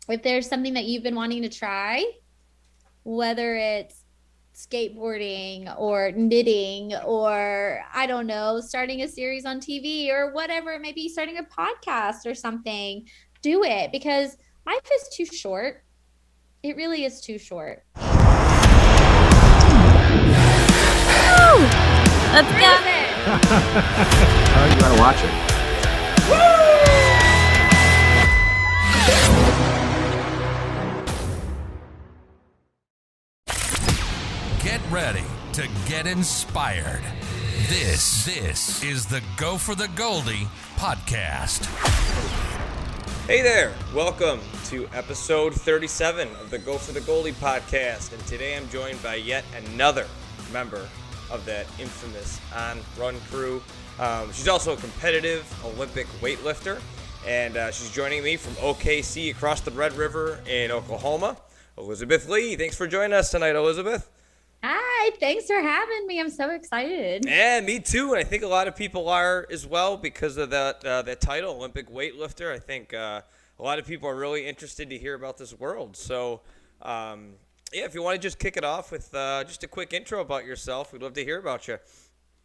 if there's something that you've been wanting to try, whether it's skateboarding or knitting or I don't know, starting a series on TV or whatever it may be, starting a podcast or something, do it because life is too short. It really is too short. Let's go. Oh, you gotta watch it. Get ready to get inspired. This is the Go4TheGoldy podcast. Hey there, welcome to episode 37 of the Go4TheGoldy podcast, and today I'm joined by yet another member of that infamous on-run crew. She's also a competitive Olympic weightlifter, and she's joining me from OKC across the Red River in Oklahoma. Elizabeth Lee, thanks for joining us tonight, Elizabeth. Hi, thanks for having me. I'm so excited. Yeah, me too, and I think a lot of people are as well because of that title, Olympic weightlifter. I think a lot of people are really interested to hear about this world. So, yeah, if you want to just kick it off with just a quick intro about yourself, we'd love to hear about you.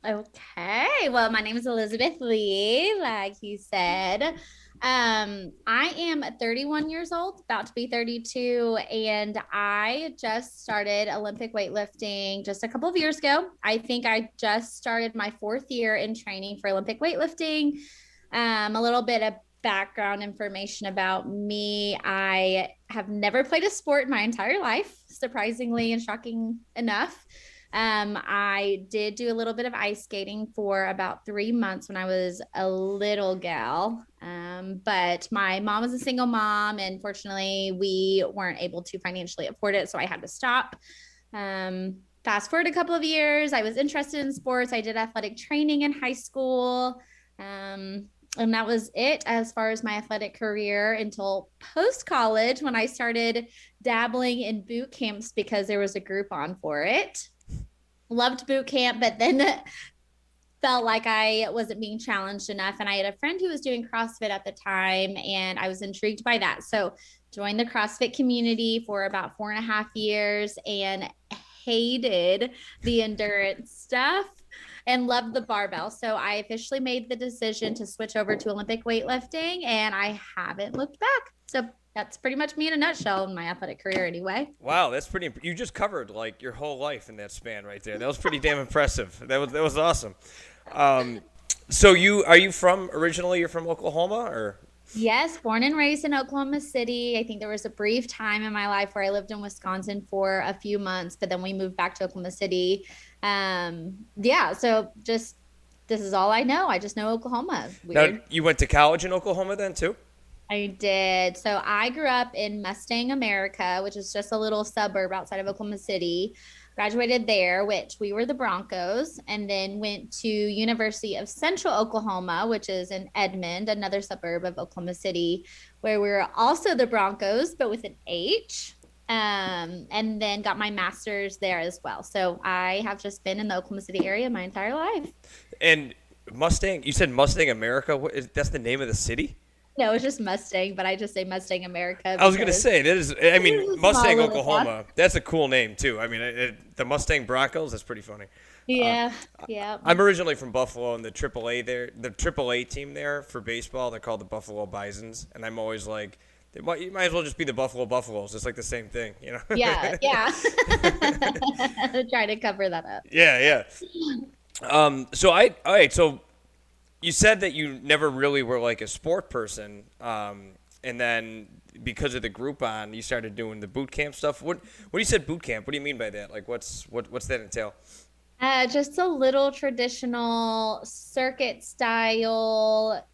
Okay, well, my name is Elizabeth Lee, like you said. I am 31 years old, about to be 32, and I just started Olympic weightlifting just a couple of years ago. I think I just started my 4th year in training for Olympic weightlifting. A little bit of background information about me. I have never played a sport in my entire life, surprisingly and shocking enough. I did do a little bit of ice skating for about 3 months when I was a little gal. But my mom was a single mom, and fortunately we weren't able to financially afford it. So I had to stop. Fast forward a couple of years, I was interested in sports. I did athletic training in high school. And that was it as far as my athletic career until post-college when I started dabbling in boot camps because there was a Groupon for it. Loved boot camp, but then felt like I wasn't being challenged enough. And I had a friend who was doing CrossFit at the time, and I was intrigued by that. So joined the CrossFit community for about 4.5 years and hated the endurance stuff and loved the barbell. So I officially made the decision to switch over to Olympic weightlifting, and I haven't looked back. So that's pretty much me in a nutshell in my athletic career anyway. Wow, that's pretty. You just covered like your whole life in that span right there. That was pretty damn impressive. That was awesome. So you're from Oklahoma, or? Yes, born and raised in Oklahoma City. I think there was a brief time in my life where I lived in Wisconsin for a few months, but then we moved back to Oklahoma City. Yeah, so just this is all I know. I just know Oklahoma. Weird. Now, you went to college in Oklahoma then too? I did. So I grew up in Mustang, America, which is just a little suburb outside of Oklahoma City. Graduated there, which we were the Broncos, and then went to University of Central Oklahoma, which is in Edmond, another suburb of Oklahoma City, where we were also the Broncos, but with an H. And then got my master's there as well. So I have just been in the Oklahoma City area my entire life. And Mustang, you said Mustang, America. That's the name of the city? No, it's just Mustang, but I just say Mustang, America. I was going to say, that is, I mean, Mustang, Oklahoma, town. that's a cool name too. I mean, the Mustang Broncos, that's pretty funny. Yeah, yeah. I'm originally from Buffalo, and the AAA team there for baseball, they're called the Buffalo Bisons, and I'm always like, you might as well just be the Buffalo Buffaloes. It's like the same thing, you know? Yeah. Try to cover that up. Yeah. All right, so you said that you never really were like a sport person, and then because of the Groupon, you started doing the boot camp stuff. What you said boot camp? What do you mean by that? Like, what's that entail? Just a little traditional circuit style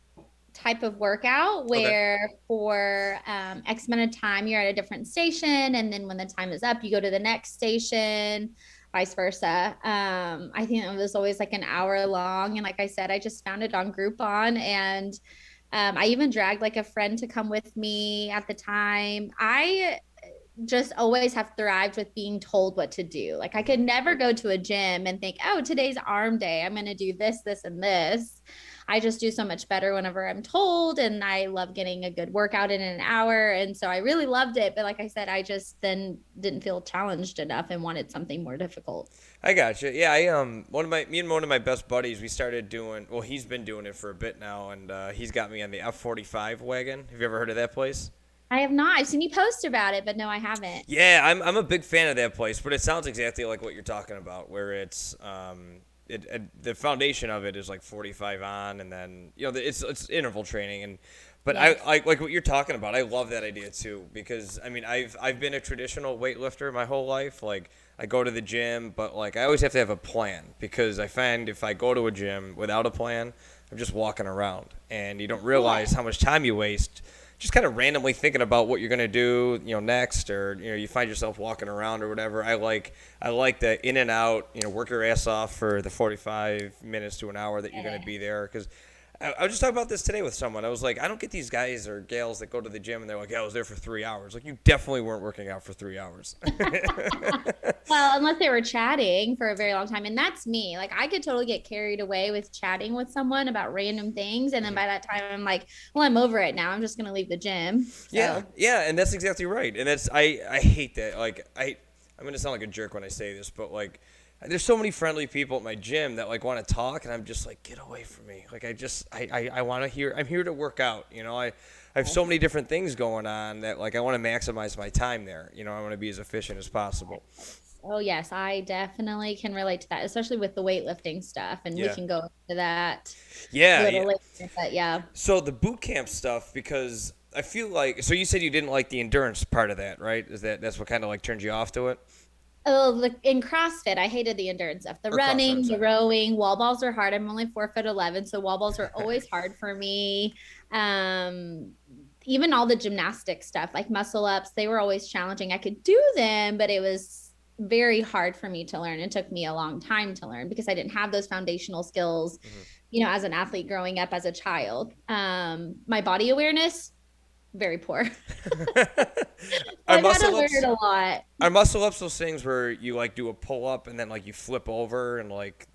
type of workout where for X amount of time you're at a different station, and then when the time is up, you go to the next station. Vice versa. I think it was always like an hour long. And like I said, I just found it on Groupon, and I even dragged like a friend to come with me at the time. I just always have thrived with being told what to do. Like I could never go to a gym and think, oh, today's arm day, I'm going to do this, this, and this. I just do so much better whenever I'm told, and I love getting a good workout in an hour. And so I really loved it. But like I said, I just then didn't feel challenged enough and wanted something more difficult. I got you. Yeah, I me and one of my best buddies, we started doing. Well, he's been doing it for a bit now, and he's got me on the F45 wagon. Have you ever heard of that place? I have not. I've seen you post about it, but no, I haven't. Yeah, I'm a big fan of that place, but it sounds exactly like what you're talking about, where it's the foundation of it is like 45 on, and then it's interval training, and but Yes. I like what you're talking about. I love that idea too, because I mean I've been a traditional weightlifter my whole life. Like I go to the gym, but like I always have to have a plan, because I find if I go to a gym without a plan, I'm just walking around, and you don't realize how much time you waste just kind of randomly thinking about what you're going to do, next, or, you find yourself walking around or whatever. I like the in and out, work your ass off for the 45 minutes to an hour that you're going to be there. Because I was just talking about this today with someone. I was like, I don't get these guys or gals that go to the gym and they're like, yeah, I was there for 3 hours. Like, you definitely weren't working out for 3 hours. Well, unless they were chatting for a very long time. And that's me. Like, I could totally get carried away with chatting with someone about random things. And then by that time, I'm like, well, I'm over it now. I'm just going to leave the gym. So. Yeah. And that's exactly right. And that's, I hate that. Like, I'm going to sound like a jerk when I say this, but like, there's so many friendly people at my gym that like want to talk, and I'm just like, get away from me. Like, I want to hear, I'm here to work out. I have so many different things going on that like I want to maximize my time there. I want to be as efficient as possible. Oh, yes, I definitely can relate to that, especially with the weightlifting stuff. And we can go into that a little later. But yeah. So the boot camp stuff, because I feel like, so you said you didn't like the endurance part of that, right? That's what kind of like turned you off to it? Oh, in CrossFit, I hated the endurance stuff. The running, the rowing, wall balls are hard. I'm only 4'11", so wall balls are always hard for me. Even all the gymnastic stuff, like muscle ups, they were always challenging. I could do them, but it was very hard for me to learn. It took me a long time to learn because I didn't have those foundational skills, as an athlete growing up as a child. My body awareness, very poor. I've had to learn a lot. Are muscle ups those things where you like do a pull up and then like you flip over and like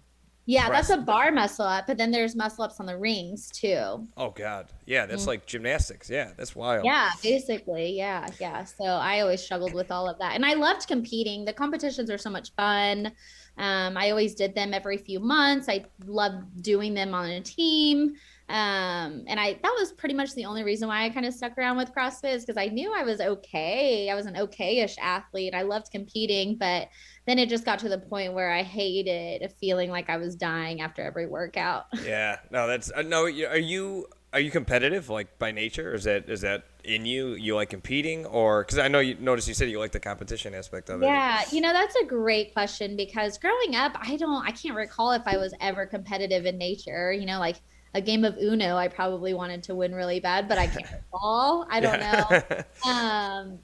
that's a bar muscle up, but then there's muscle ups on the rings too. Oh God. Yeah, that's like gymnastics. Yeah, that's wild. Yeah, basically. Yeah. So I always struggled with all of that. And I loved competing. The competitions are so much fun. I always did them every few months. I loved doing them on a team. And that was pretty much the only reason why I kind of stuck around with CrossFit, is because I knew I was okay. I was an okay-ish athlete. I loved competing, but then it just got to the point where I hated feeling like I was dying after every workout. Yeah, no, that's no. Are you competitive like by nature? Or is that in you? You like competing, or because I know you said you like the competition aspect of it. Yeah, that's a great question, because growing up, I can't recall if I was ever competitive in nature. Like a game of Uno, I probably wanted to win really bad, but I can't recall. I don't know.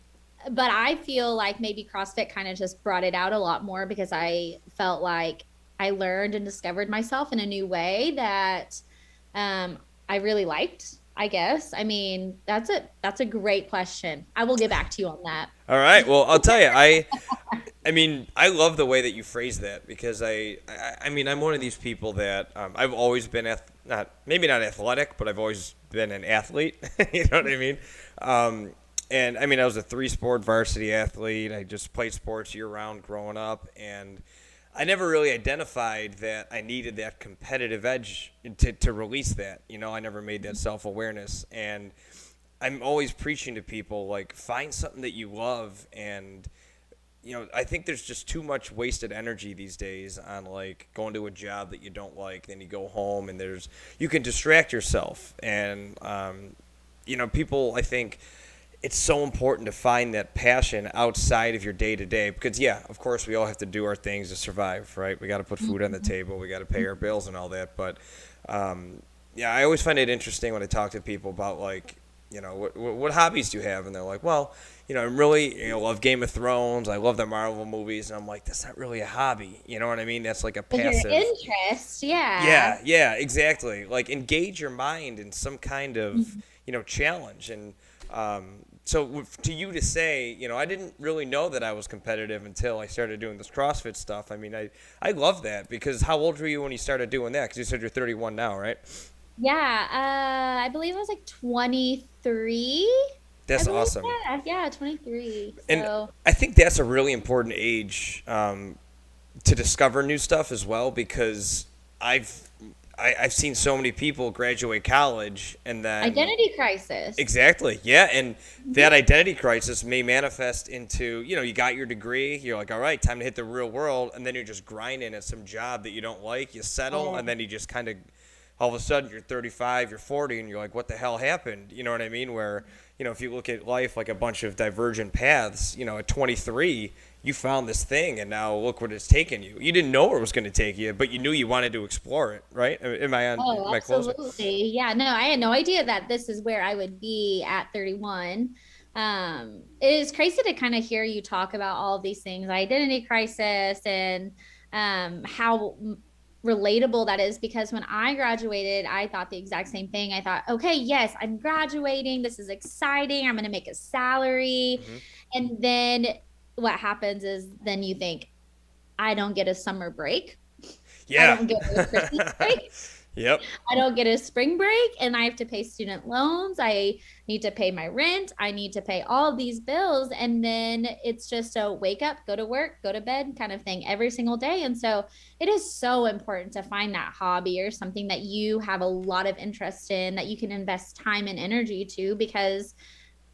But I feel like maybe CrossFit kind of just brought it out a lot more, because I felt like I learned and discovered myself in a new way that I really liked, I guess. I mean, that's a great question. I will get back to you on that. All right. Well, I'll tell you, I mean, I love the way that you phrase that, because I mean, I'm one of these people that I've always been maybe not athletic, but I've always been an athlete. You know what I mean? And I mean, I was a 3-sport varsity athlete. I just played sports year round growing up, and I never really identified that I needed that competitive edge to release that. I never made that self-awareness, and I'm always preaching to people, like, find something that you love. And I think there's just too much wasted energy these days on like going to a job that you don't like, then you go home and you can distract yourself. And people, I think it's so important to find that passion outside of your day-to-day, because of course we all have to do our things to survive, right? We got to put food on the table, we got to pay our bills and all that. But I always find it interesting when I talk to people about like, what hobbies do you have? And they're like, well, I'm really, love Game of Thrones. I love the Marvel movies. And I'm like, that's not really a hobby. You know what I mean? That's like a passive. Your interest, yeah. Yeah, exactly. Like, engage your mind in some kind of, challenge. And so to you to say, I didn't really know that I was competitive until I started doing this CrossFit stuff. I mean, I love that, because how old were you when you started doing that? Because you said you're 31 now, right? Yeah, I believe I was like 23. I That's believe, awesome. yeah, 23. And So I think that's a really important age to discover new stuff as well, because I've I've seen so many people graduate college and then identity crisis. exactly, yeah, and that Mhm. identity crisis may manifest into, you got your degree, you're like, all right, time to hit the real world, and then you're just grinding at some job that you don't like, you settle, Yeah. and then you just kind of all of a sudden you're 35, you're 40, and you're like, what the hell happened? You know what I mean? Where, if you look at life like a bunch of divergent paths, at 23, you found this thing, and now look what it's taken you. You didn't know where it was going to take you, but you knew you wanted to explore it, right? Am Oh, I closing? absolutely. Yeah, no, I had no idea that this is where I would be at 31. It is crazy to kind of hear you talk about all of these things, identity crisis, and how relatable that is, because when I graduated, I thought the exact same thing. I thought, okay, yes, I'm graduating. This is exciting. I'm going to make a salary. Hmm. And then what happens is then you think, I don't get a summer break. I Yeah. don't get a Christmas break. Yep. I don't get a spring break, and I have to pay student loans. I need to pay my rent. I need to pay all of these bills. And then it's just a wake up, go to work, go to bed kind of thing every single day. And so it is so important to find that hobby or something that you have a lot of interest in, that you can invest time and energy to, because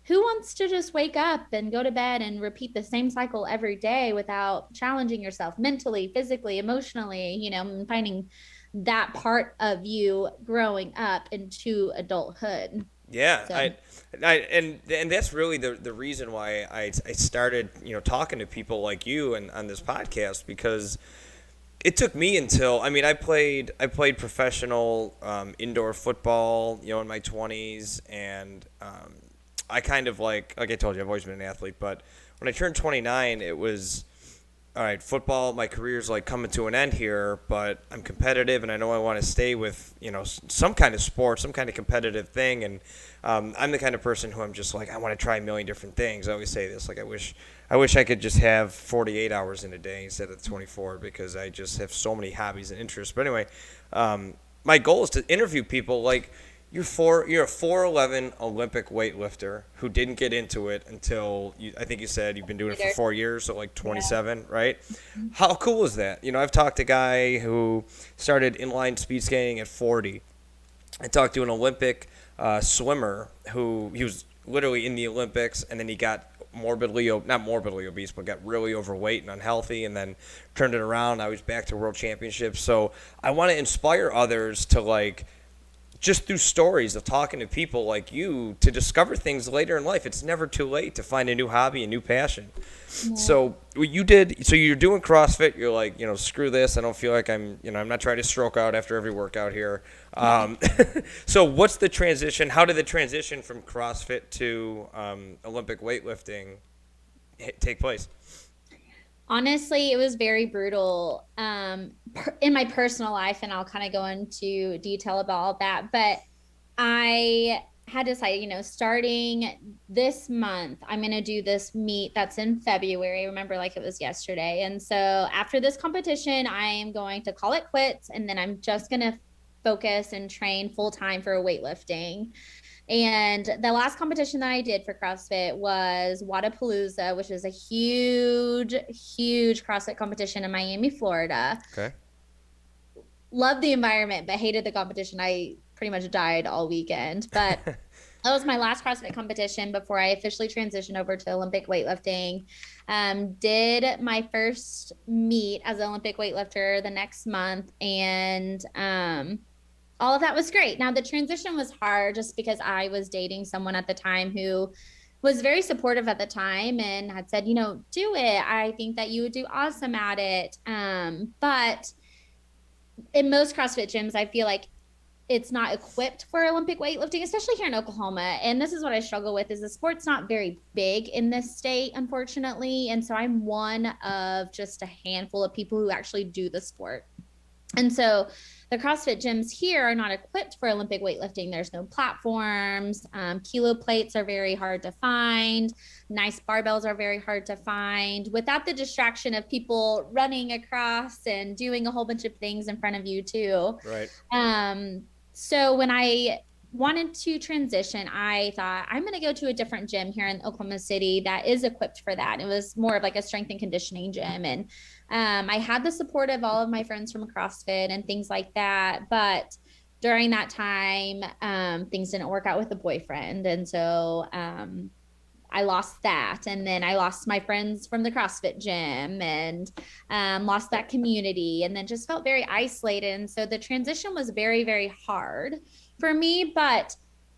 who wants to just wake up and go to bed and repeat the same cycle every day without challenging yourself mentally, physically, emotionally, and finding that part of you growing up into adulthood. Yeah, So, and that's really the reason why I started talking to people like you and on this podcast, because it took me until, I played professional indoor football in my 20s, and I kind of like I told you, I've always been an athlete, but when I turned 29, it was all right, football, my career's like coming to an end here, but I'm competitive, and I know I want to stay with, some kind of sport, some kind of competitive thing. And I'm the kind of person who I'm just like, I want to try a million different things. I always say this, like, I wish I could just have 48 hours in a day instead of 24, because I just have so many hobbies and interests. But anyway, my goal is to interview people like, you're a 4'11" Olympic weightlifter who didn't get into it until I think you said you've been doing it for 4 years, so like 27, right? How cool is that? I've talked to a guy who started inline speed skating at 40. I talked to an Olympic swimmer who he was literally in the Olympics, and then he got not morbidly obese, but got really overweight and unhealthy, and then turned it around. Now he's back to world championships. So I want to inspire others to, like, just through stories of talking to people like you, to discover things later in life. It's never too late to find a new hobby, a new passion. yeah. So what you did, so you're doing CrossFit. You're like, screw this. I don't feel like I'm not trying to stroke out after every workout here. So what's the transition? How did the transition from CrossFit to Olympic weightlifting take place? Honestly, it was very brutal in my personal life, and I'll kind of go into detail about all that. But I had decided, starting this month, I'm going to do this meet that's in February. I remember like it was yesterday. And so after this competition, I am going to call it quits, and then I'm just going to focus and train full time for weightlifting. And the last competition that I did for CrossFit was Wadapalooza, which is a huge, huge CrossFit competition in Miami, Florida. Okay. Loved the environment, but hated the competition. I pretty much died all weekend. But that was my last CrossFit competition before I officially transitioned over to Olympic weightlifting. Did my first meet as an Olympic weightlifter the next month, and all of that was great. Now, the transition was hard just because I was dating someone at the time who was very supportive at the time and had said, do it. I think that you would do awesome at it. But in most CrossFit gyms, I feel like it's not equipped for Olympic weightlifting, especially here in Oklahoma. And this is what I struggle with, is the sport's not very big in this state, unfortunately. And so I'm one of just a handful of people who actually do the sport. And so the CrossFit gyms here are not equipped for Olympic weightlifting. There's no platforms. Kilo plates are very hard to find. Nice barbells are very hard to find without the distraction of people running across and doing a whole bunch of things in front of you too. Right. So when I wanted to transition, I thought I'm going to go to a different gym here in Oklahoma City that is equipped for that. It was more of like a strength and conditioning gym. And I had the support of all of my friends from CrossFit and things like that. But during that time, things didn't work out with the boyfriend. And so I lost that. And then I lost my friends from the CrossFit gym and lost that community and then just felt very isolated. And so the transition was very, very hard for me, but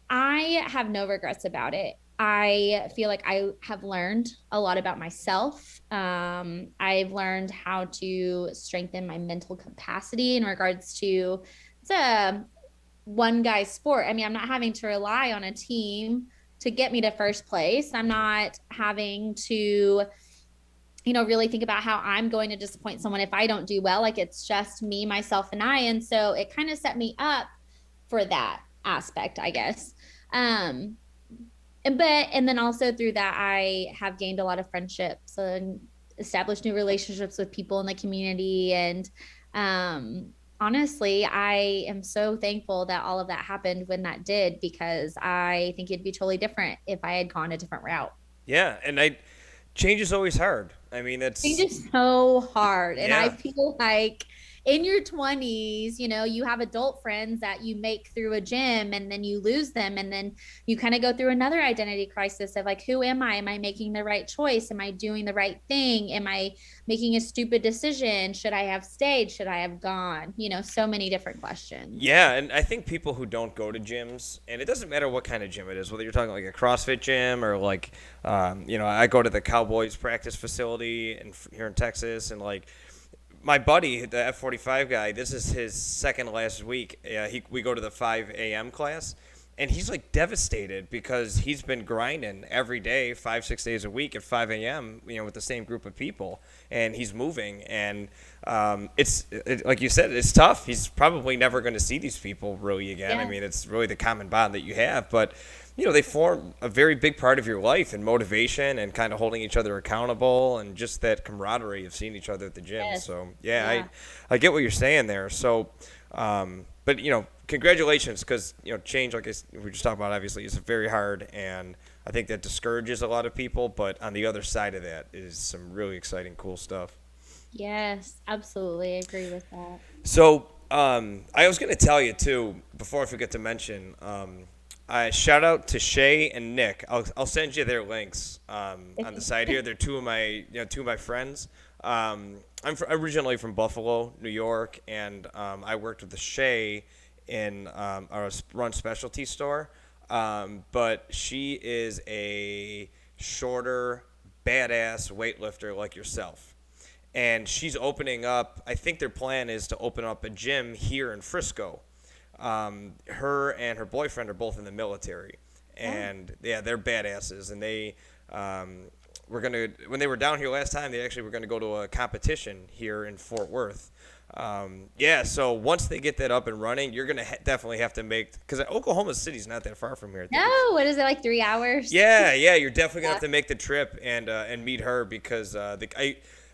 I have no regrets about it. I feel like I have learned a lot about myself. I've learned how to strengthen my mental capacity in regards to it's a one guy sport. I mean, I'm not having to rely on a team to get me to first place. I'm not having to, really think about how I'm going to disappoint someone if I don't do well. Like it's just me, myself, and I. And so it kind of set me up for that aspect, I guess. And then also through that, I have gained a lot of friendships and established new relationships with people in the community. And honestly, I am so thankful that all of that happened when that did, because I think it'd be totally different if I had gone a different route. Yeah, and change is always hard. I mean, Change is so hard. And I Yeah. feel like in your 20s, you have adult friends that you make through a gym and then you lose them. And then you kind of go through another identity crisis of like, who am I? Am I making the right choice? Am I doing the right thing? Am I making a stupid decision? Should I have stayed? Should I have gone? So many different questions. Yeah, and I think people who don't go to gyms, and it doesn't matter what kind of gym it is, whether you're talking like a CrossFit gym or like, I go to the Cowboys practice facility here in Texas, and like my buddy, the F45 guy, this is his second last week. We go to the 5 a.m. class, and he's like devastated because he's been grinding every day, 5-6 days a week at 5 a.m. With the same group of people, and he's moving, and it's like you said, it's tough. He's probably never going to see these people really again. Yeah. I mean, it's really the common bond that you have, but they form a very big part of your life and motivation and kind of holding each other accountable and just that camaraderie of seeing each other at the gym. Yes. So Yeah. I get what you're saying there. So, but congratulations, because change, like we were just talking about, obviously is very hard, and I think that discourages a lot of people. But on the other side of that is some really exciting, cool stuff. Yes, absolutely. I agree with that. So I was going to tell you too, before I forget to mention, shout out to Shay and Nick. I'll send you their links on the side here. They're two of my friends. I'm originally from Buffalo, New York, and I worked with the Shay in our run specialty store. But she is a shorter, badass weightlifter like yourself. And she's opening up, I think their plan is to open up a gym here in Frisco. Her and her boyfriend are both in the military, and they're badasses. And they when they were down here last time, they actually were gonna go to a competition here in Fort Worth. So once they get that up and running, you're gonna definitely have to because Oklahoma City's not that far from here. No, what is it, like 3 hours? Yeah, you're definitely gonna have to make the trip and meet her, because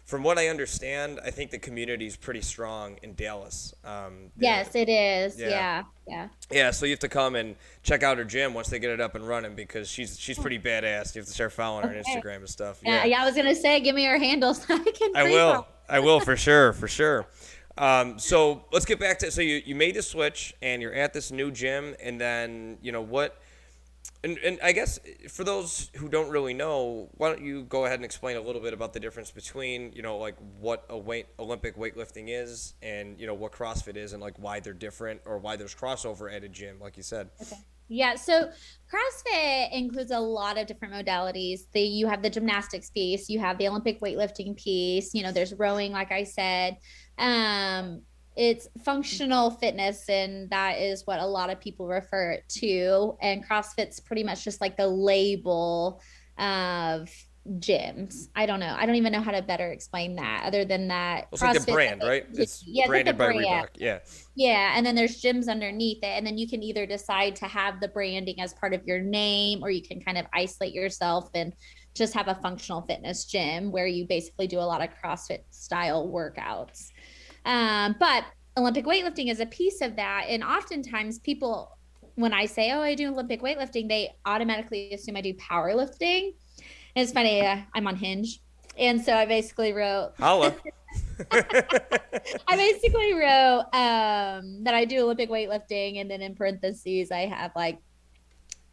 from what I understand, I think the community is pretty strong in Dallas. Yes, it is. Yeah. Yeah. Yeah, so you have to come and check out her gym once they get it up and running, because she's pretty badass. You have to start following her on Instagram and stuff. Yeah, I was gonna say, give me her handles so I can. I will for sure. So let's get back to, so you made the switch and you're at this new gym, and then what. And I guess for those who don't really know, why don't you go ahead and explain a little bit about the difference between, like what Olympic weightlifting is and, what CrossFit is, and like why they're different, or why there's crossover at a gym, like you said. Okay. Yeah, so CrossFit includes a lot of different modalities. You have the gymnastics piece, you have the Olympic weightlifting piece, there's rowing, like I said. It's functional fitness, and that is what a lot of people refer it to. And CrossFit's pretty much just like the label of gyms. I don't know. I don't even know how to better explain that, other than that. It's like the brand, right? It's branded by Reebok. Yeah. Yeah. And then there's gyms underneath it. And then you can either decide to have the branding as part of your name, or you can kind of isolate yourself and just have a functional fitness gym where you basically do a lot of CrossFit style workouts. But Olympic weightlifting is a piece of that. And oftentimes people, when I say, oh, I do Olympic weightlifting, they automatically assume I do powerlifting. And it's funny, I'm on Hinge. And so I basically wrote, Holla. I basically wrote that I do Olympic weightlifting. And then in parentheses, I have like,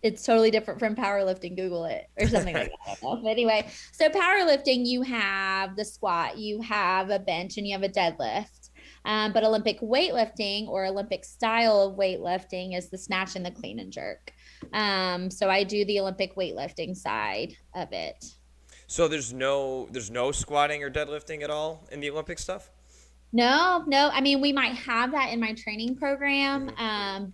it's totally different from powerlifting. Google it or something like that. I don't know. But anyway, so powerlifting, you have the squat, you have a bench, and you have a deadlift. But Olympic weightlifting or Olympic style of weightlifting is the snatch and the clean and jerk. So I do the Olympic weightlifting side of it. So there's no squatting or deadlifting at all in the Olympic stuff? No. I mean, we might have that in my training program.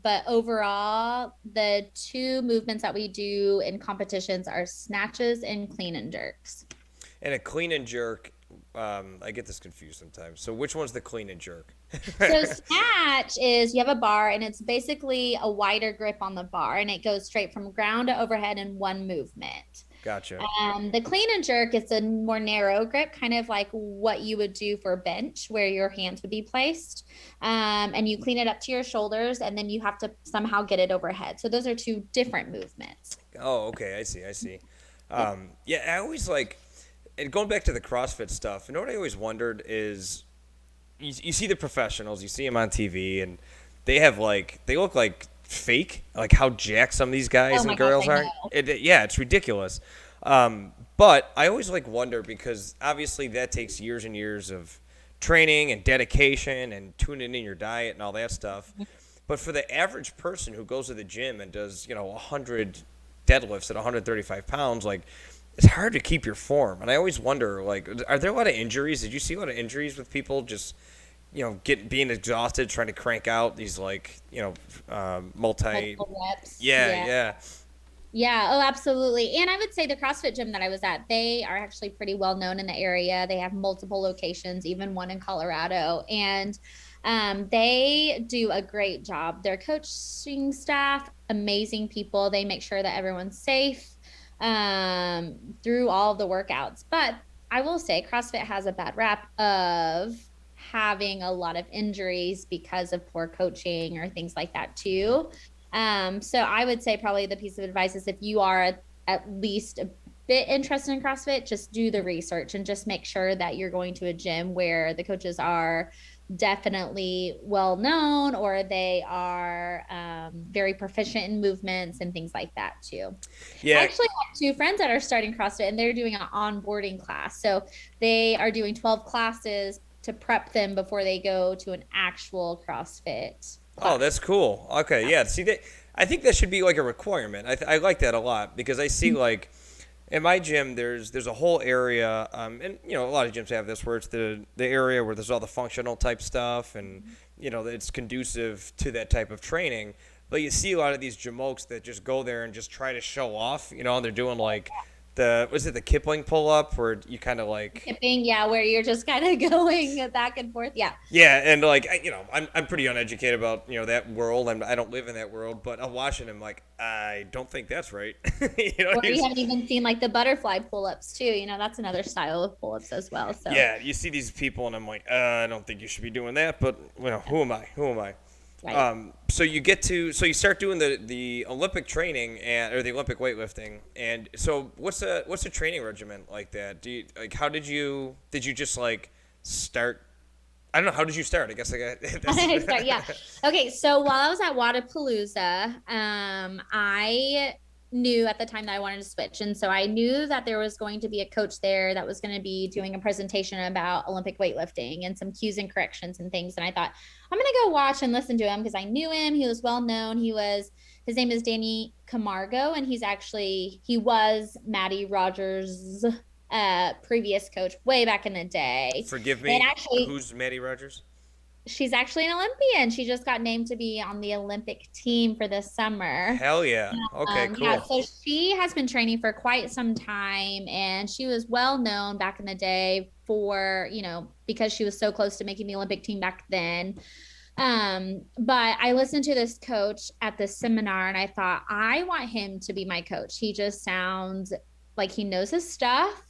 But overall, the two movements that we do in competitions are snatches and clean and jerks. And a clean and jerk, I get this confused sometimes. So which one's the clean and jerk? So snatch is you have a bar and it's basically a wider grip on the bar and it goes straight from ground to overhead in one movement. Gotcha. The clean and jerk is a more narrow grip, kind of like what you would do for a bench where your hands would be placed. And you clean it up to your shoulders and then you have to somehow get it overhead. So those are two different movements. Oh, okay. I see. Yeah, I always like, and going back to the CrossFit stuff, you know what I always wondered is you see the professionals, you see them on TV, and they look like fake, like how jacked some of these guys and girls are. Yeah, it's ridiculous. But I always wonder because obviously that takes years and years of training and dedication and tuning in your diet and all that stuff. But for the average person who goes to the gym and does 100 deadlifts at 135 pounds, it's hard to keep your form. And I always wonder, are there a lot of injuries? Did you see a lot of injuries with people just being exhausted trying to crank out these multiple reps? Yeah. Oh, absolutely. And I would say the CrossFit gym that I was at, they are actually pretty well known in the area. They have multiple locations, even one in Colorado. And they do a great job. Their coaching staff, amazing people. They make sure that everyone's safe through all of the workouts. But I will say CrossFit has a bad rap of having a lot of injuries because of poor coaching or things like that too. So I would say probably the piece of advice is if you are at least a bit interested in CrossFit, just do the research and just make sure that you're going to a gym where the coaches are definitely well known or they are very proficient in movements and things like that too. Yeah. I actually have two friends that are starting CrossFit and they're doing an onboarding class. So they are doing 12 classes to prep them before they go to an actual CrossFit class. Oh, that's cool. Okay, yeah. See, I think that should be a requirement. I like that a lot because I see in my gym there's a whole area, and a lot of gyms have this where it's the area where there's all the functional type stuff and it's conducive to that type of training. But you see a lot of these jamokes that just go there and just try to show off. And they're doing the Kipling pull up where you kind of Kipping, yeah, where you're just kind of going back and forth, yeah. Yeah, and I'm pretty uneducated about that world, and I don't live in that world, but I'm watching him I don't think that's right. Or you haven't even seen the butterfly pull-ups too. That's another style of pull-ups as well. So yeah, you see these people, and I'm I don't think you should be doing that, but who am I? Right. So you start doing the Olympic training or the Olympic weightlifting, and so what's a training regimen like that? Do you how did you just start? I don't know. How did you start? I guess start, yeah. Okay, so while I was at Wadapalooza, I knew at the time that I wanted to switch. And so I knew that there was going to be a coach there that was going to be doing a presentation about Olympic weightlifting and some cues and corrections and things. And I thought, I'm going to go watch and listen to him because I knew him. He was well known. His name is Danny Camargo, and he was Maddie Rogers' previous coach way back in the day. Forgive me. Who's Maddie Rogers? She's actually an Olympian. She just got named to be on the Olympic team for this summer. Hell yeah. Okay, cool. Yeah, so she has been training for quite some time, and she was well known back in the day for, because she was so close to making the Olympic team back then. But I listened to this coach at this seminar and I thought, I want him to be my coach. He just sounds like he knows his stuff.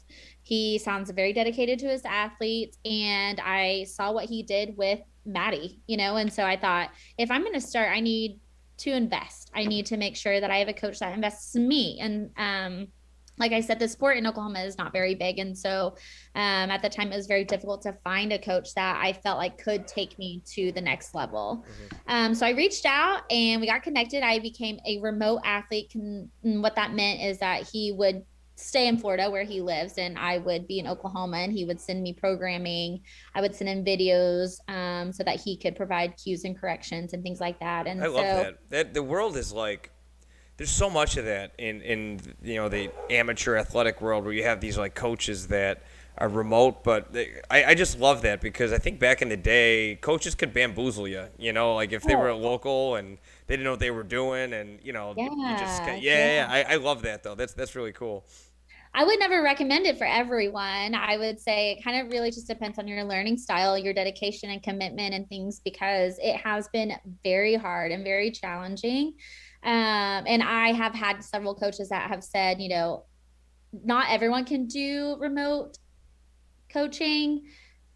He sounds very dedicated to his athletes. And I saw what he did with Maddie, and so I thought, if I'm going to start, I need to invest. I need to make sure that I have a coach that invests in me. And like I said, the sport in Oklahoma is not very big. And so at the time, it was very difficult to find a coach that I felt like could take me to the next level. So I reached out and we got connected. I became a remote athlete. And what that meant is that he would stay in Florida where he lives, and I would be in Oklahoma, and he would send me programming. I would send him videos so that he could provide cues and corrections and things like that. And I love that the world is like, there's so much of that in the amateur athletic world, where you have these like coaches that are remote, but I just love that, because I think back in the day, coaches could bamboozle you, like if they were local and they didn't know what they were doing, and you just I love that though. That's really cool. I would never recommend it for everyone. I would say it kind of really just depends on your learning style, your dedication and commitment and things, because it has been very hard and very challenging. And I have had several coaches that have said, not everyone can do remote coaching,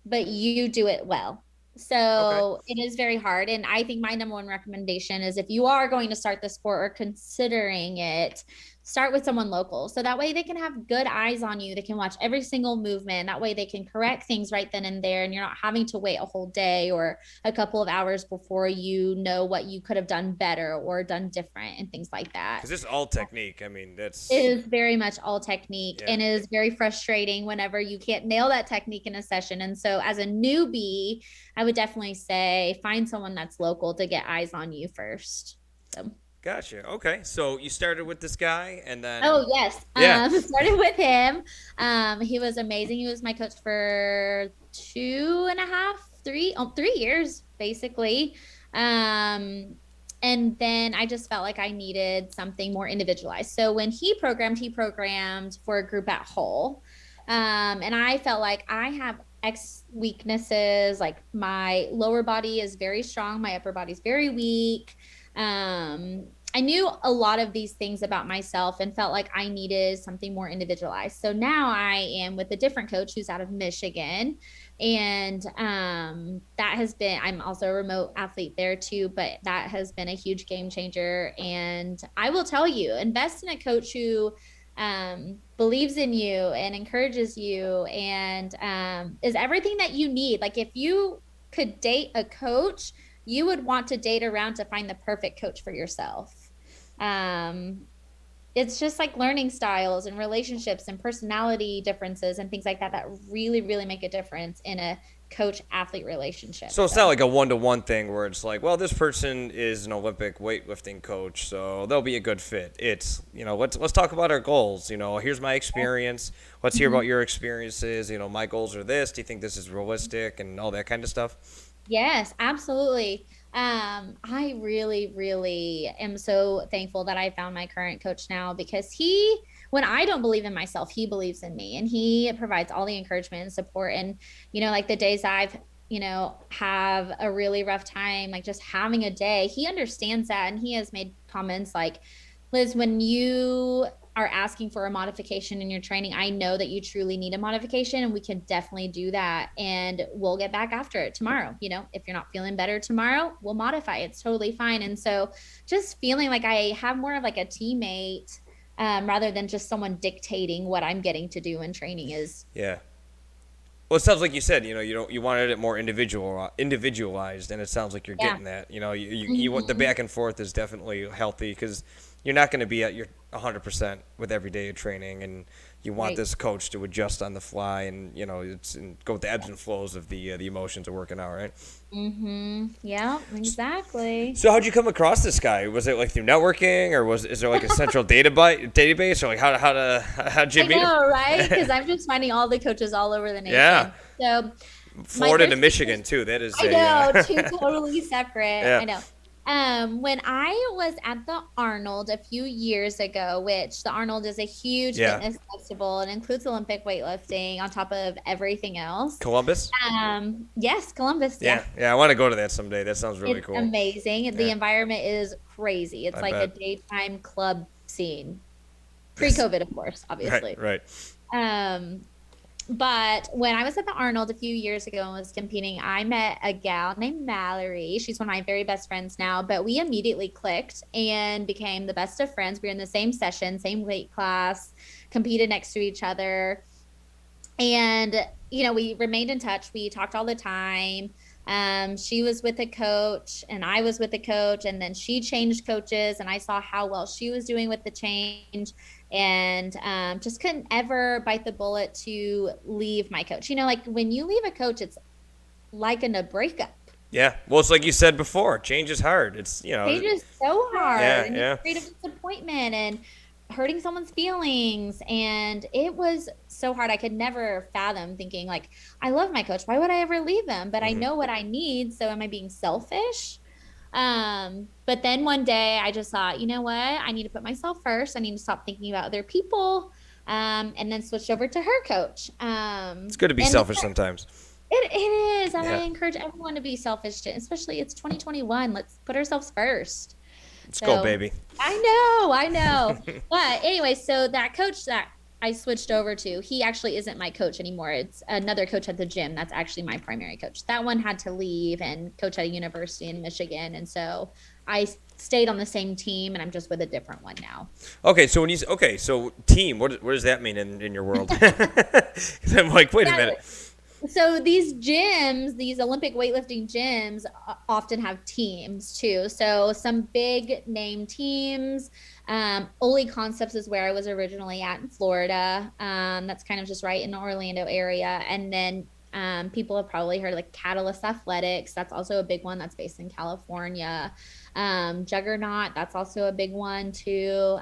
but you do it well. So It is very hard. And I think my number one recommendation is, if you are going to start the sport or considering it, start with someone local. So that way they can have good eyes on you. They can watch every single movement. That way they can correct things right then and there. And you're not having to wait a whole day or a couple of hours before you know what you could have done better or done different and things like that. Because it's all technique. I mean, it is very much all technique, and it is very frustrating whenever you can't nail that technique in a session. And so as a newbie, I would definitely say find someone that's local to get eyes on you first. So. Gotcha. Okay. So you started with this guy, and then... Oh, yes. Started with him. He was amazing. He was my coach for 3 years, basically. And then I just felt like I needed something more individualized. So when he programmed for a group at Hull. And I felt like I have X weaknesses. Like my lower body is very strong. My upper body is very weak. I knew a lot of these things about myself and felt like I needed something more individualized. So now I am with a different coach who's out of Michigan. And I'm also a remote athlete there too, but that has been a huge game changer. And I will tell you, invest in a coach who believes in you and encourages you and is everything that you need. Like if you could date a coach, you would want to date around to find the perfect coach for yourself. It's just like learning styles and relationships and personality differences and things like that really, really make a difference in a coach-athlete relationship. So it's not like a one-to-one thing where it's like, well, this person is an Olympic weightlifting coach, so they'll be a good fit. It's, let's talk about our goals. Here's my experience. Let's hear about your experiences. My goals are this. Do you think this is realistic, and all that kind of stuff? Yes, absolutely. I really, really am so thankful that I found my current coach now, because when I don't believe in myself, he believes in me, and he provides all the encouragement and support. And, like the days I've, have a really rough time, like just having a day, he understands that. And he has made comments like, Liz, when you are asking for a modification in your training, I know that you truly need a modification, and we can definitely do that. And we'll get back after it tomorrow. If you're not feeling better tomorrow, we'll modify. It's totally fine. And so just feeling like I have more of like a teammate rather than just someone dictating what I'm getting to do in training is. Yeah. Well, it sounds like you said, you wanted it more individualized, and it sounds like you're getting that. You want the back and forth is definitely healthy, because you're not going to be at your 100% with every day of training, and you want this coach to adjust on the fly, and go with the ebbs and flows of the emotions of working out, right? Yeah, exactly. So how'd you come across this guy? Was it like through networking, or is there like a central database, or like how'd you meet him? I know, right? Because I'm just finding all the coaches all over the nation. Yeah. So Florida to Michigan too. That is. I know, two totally separate. Yeah. I know. When I was at the Arnold a few years ago, which the Arnold is a huge fitness festival and includes Olympic weightlifting on top of everything else. Columbus? Yes, Columbus. Yeah. I want to go to that someday. That sounds really cool. Amazing. The environment is crazy. It's a daytime club scene. Pre-COVID, of course, obviously. Right. But when I was at the Arnold a few years ago and was competing, I met a gal named Mallory. She's one of my very best friends now, but we immediately clicked and became the best of friends. We were in the same session, same weight class, competed next to each other. And, we remained in touch. We talked all the time. She was with a coach and I was with a coach, and then she changed coaches, and I saw how well she was doing with the change, and just couldn't ever bite the bullet to leave my coach. Like when you leave a coach, it's like in a breakup. Yeah. Well, it's like you said before, change is hard. It's, Change is so hard. Yeah, And yeah. it's afraid of disappointment and hurting someone's feelings. And it was so hard. I could never fathom thinking like, I love my coach. Why would I ever leave them? But I know what I need. So am I being selfish? But then one day I just thought, you know what? I need to put myself first. I need to stop thinking about other people. And then switched over to her coach. It's good to be selfish sometimes. It is. And Yeah. I encourage everyone to be selfish, especially it's 2021. Let's put ourselves first. Let's go, baby. I know. But anyway, so that coach that I switched over to, he actually isn't my coach anymore. It's another coach at the gym. That's actually my primary coach. That one had to leave and coach at a university in Michigan. And so I stayed on the same team, and I'm just with a different one now. Okay, so so team, what does that mean in your world? 'Cause I'm like, wait a minute. So these gyms, these Olympic weightlifting gyms often have teams too. So some big name teams. Oli Concepts is where I was originally at in Florida. That's kind of just right in the Orlando area. And then people have probably heard like Catalyst Athletics. That's also a big one that's based in California. Juggernaut, that's also a big one too.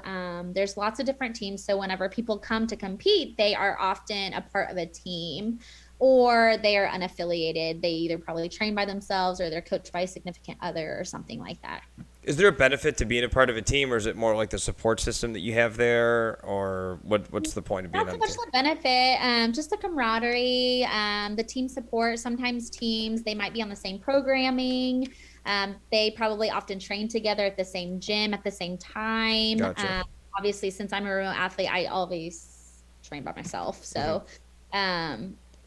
There's lots of different teams. So whenever people come to compete, they are often a part of a team, or they are unaffiliated. They either probably train by themselves or they're coached by a significant other or something like that. Is there a benefit to being a part of a team, or is it more like the support system that you have there, or what's the point of being Not on so a much team? the benefit, just the camaraderie, the team support. Sometimes teams, they might be on the same programming. They probably often train together at the same gym at the same time. Gotcha. Obviously, since I'm a remote athlete, I always train by myself. So,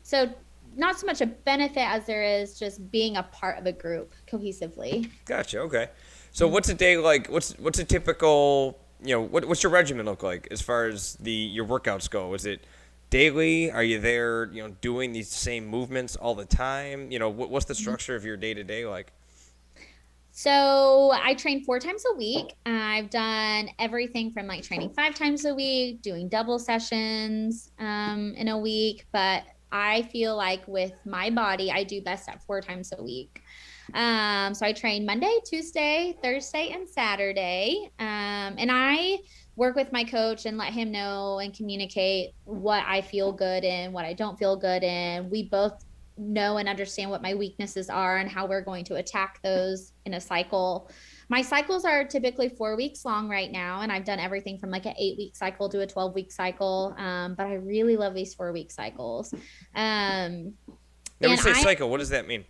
so not so much a benefit as there is just being a part of a group cohesively. Gotcha. Okay. So what's a day like? What's a typical, what's your regimen look like as far as your workouts go? Is it daily? Are you there, doing these same movements all the time? What's the structure of your day to day like? So I train 4 times a week. I've done everything from like training 5 times a week, doing double sessions in a week. But I feel like with my body, I do best at 4 times a week. So I train Monday, Tuesday, Thursday, and Saturday. And I work with my coach and let him know and communicate what I feel good in, what I don't feel good in. We both know and understand what my weaknesses are and how we're going to attack those in a cycle. My cycles are typically 4 weeks long right now, and I've done everything from like an 8-week cycle to a 12-week cycle. But I really love these 4-week cycles. When we say cycle, what does that mean?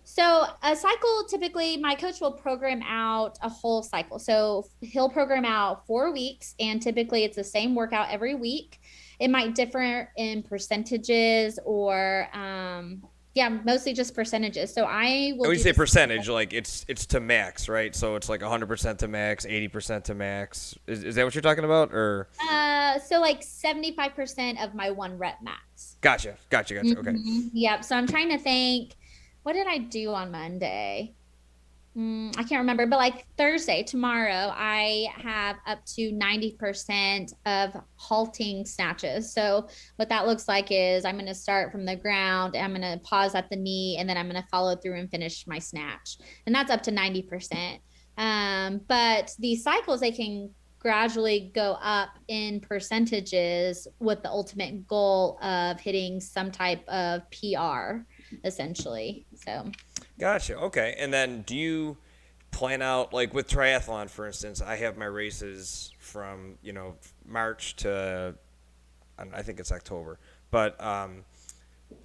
So a cycle, typically my coach will program out a whole cycle. So he'll program out 4 weeks, and typically it's the same workout every week. It might differ in percentages or, mostly just percentages. So I will. When you say percentage, like it's to max, right? So it's like 100% to max, 80% to max. Is that what you're talking about, or? So like 75% of my 1 rep max. Gotcha. Okay. Yep. So I'm trying to think, what did I do on Monday? I can't remember, but like Thursday, tomorrow, I have up to 90% of halting snatches. So what that looks like is I'm going to start from the ground, I'm going to pause at the knee, and then I'm going to follow through and finish my snatch. And that's up to 90%. But these cycles, they can gradually go up in percentages with the ultimate goal of hitting some type of PR, essentially. So Gotcha. Okay. And then do you plan out, like with triathlon, for instance, I have my races from, March to, I think it's October. But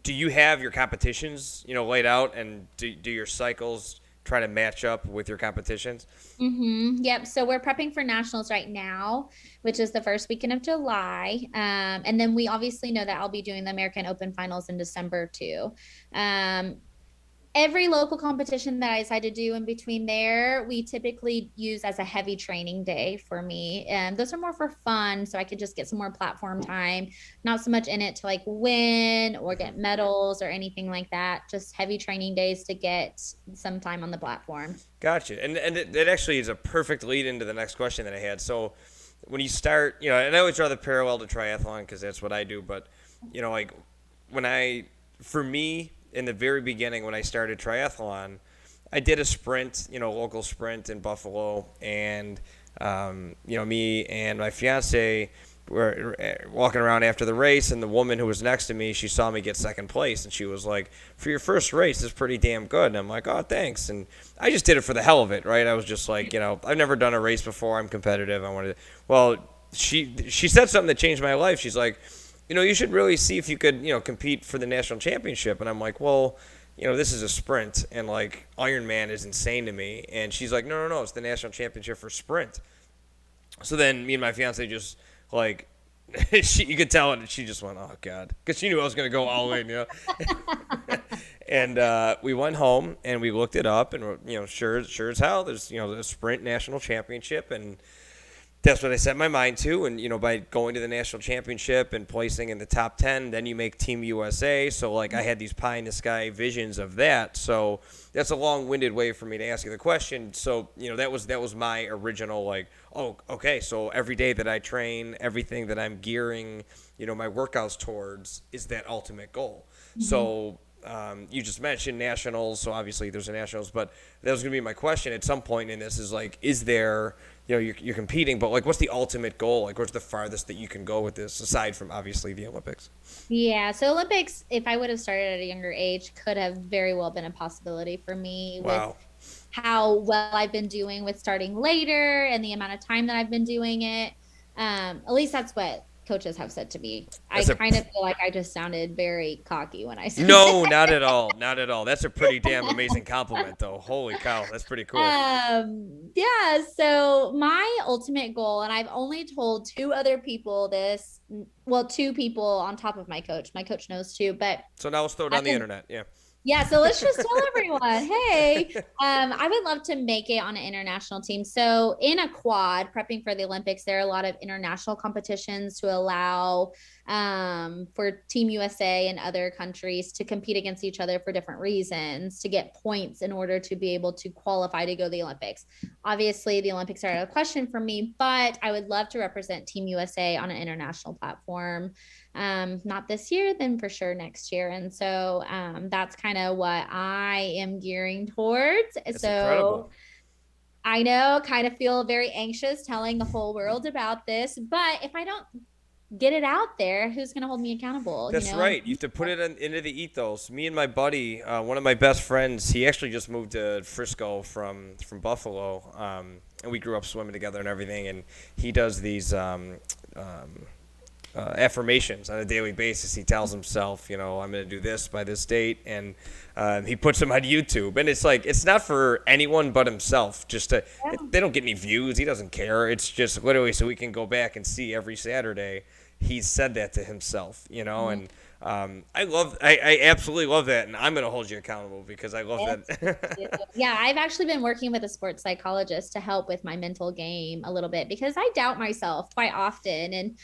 do you have your competitions, laid out, and do your cycles try to match up with your competitions? Yep. So we're prepping for nationals right now, which is the first weekend of July. And then we obviously know that I'll be doing the American Open finals in December too. Um, every local competition that I decide to do in between there, we typically use as a heavy training day for me. And those are more for fun. So I could just get some more platform time, not so much in it to like win or get medals or anything like that. Just heavy training days to get some time on the platform. Gotcha. And it actually is a perfect lead into the next question that I had. So when you start, and I always draw the parallel to triathlon because that's what I do. But, like for me, in the very beginning when I started triathlon, I did a sprint, local sprint in Buffalo. And, me and my fiance were walking around after the race, and the woman who was next to me, she saw me get second place, and she was like, "For your first race, it's pretty damn good." And I'm like, "Oh, thanks." And I just did it for the hell of it, right? I was just like, I've never done a race before. I'm competitive. I wanted to. Well, she said something that changed my life. She's like, you should really see if you could, compete for the national championship. And I'm like, well, this is a sprint, and like Ironman is insane to me. And she's like, no, it's the national championship for sprint. So then me and my fiance just like, you could tell it. She just went, oh God, because she knew I was gonna go all in, And we went home and we looked it up, and sure as hell, there's the sprint national championship, and that's what I set my mind to. And, by going to the national championship and placing in the top 10, then you make Team USA. So, like, I had these pie-in-the-sky visions of that. So that's a long-winded way for me to ask you the question. So, that was my original, like, oh, okay, so every day that I train, everything that I'm gearing, my workouts towards is that ultimate goal. So you just mentioned nationals, so obviously there's a nationals, but that was going to be my question at some point in this is, like, is there – you're competing, but like, what's the ultimate goal? Like, what's the farthest that you can go with this, aside from obviously the Olympics? Yeah, so Olympics, if I would have started at a younger age, could have very well been a possibility for me. Wow. With how well I've been doing with starting later and the amount of time that I've been doing it. At least that's what coaches have said to me. I kind of feel like I just sounded very cocky when I said No, that. not at all. Not at all. That's a pretty damn amazing compliment, though. Holy cow. That's pretty cool. Yeah. So my ultimate goal, and I've only told two other people this, well, two people on top of my coach. My coach knows too, but. So now let's throw it on the internet. Yeah. Yeah, so let's just tell everyone, hey, I would love to make it on an international team. So in a quad, prepping for the Olympics, there are a lot of international competitions to allow for Team USA and other countries to compete against each other for different reasons, to get points in order to be able to qualify to go to the Olympics. Obviously, the Olympics are out of question for me, but I would love to represent Team USA on an international platform. Not this year, then for sure next year. And so that's kind of what I am gearing towards. That's so incredible. I know, kind of feel very anxious telling the whole world about this, but if I don't get it out there, who's going to hold me accountable? That's right. You have to put it into the ethos. Me and my buddy, one of my best friends, he actually just moved to Frisco from Buffalo, and we grew up swimming together and everything. And he does these affirmations on a daily basis. He tells himself, I'm going to do this by this date, and he puts them on YouTube. And it's like, it's not for anyone but himself. They don't get any views. He doesn't care. It's just literally so we can go back and see every Saturday he's said that to himself, and I absolutely love that, and I'm going to hold you accountable because I love that. Yeah, I've actually been working with a sports psychologist to help with my mental game a little bit because I doubt myself quite often. And,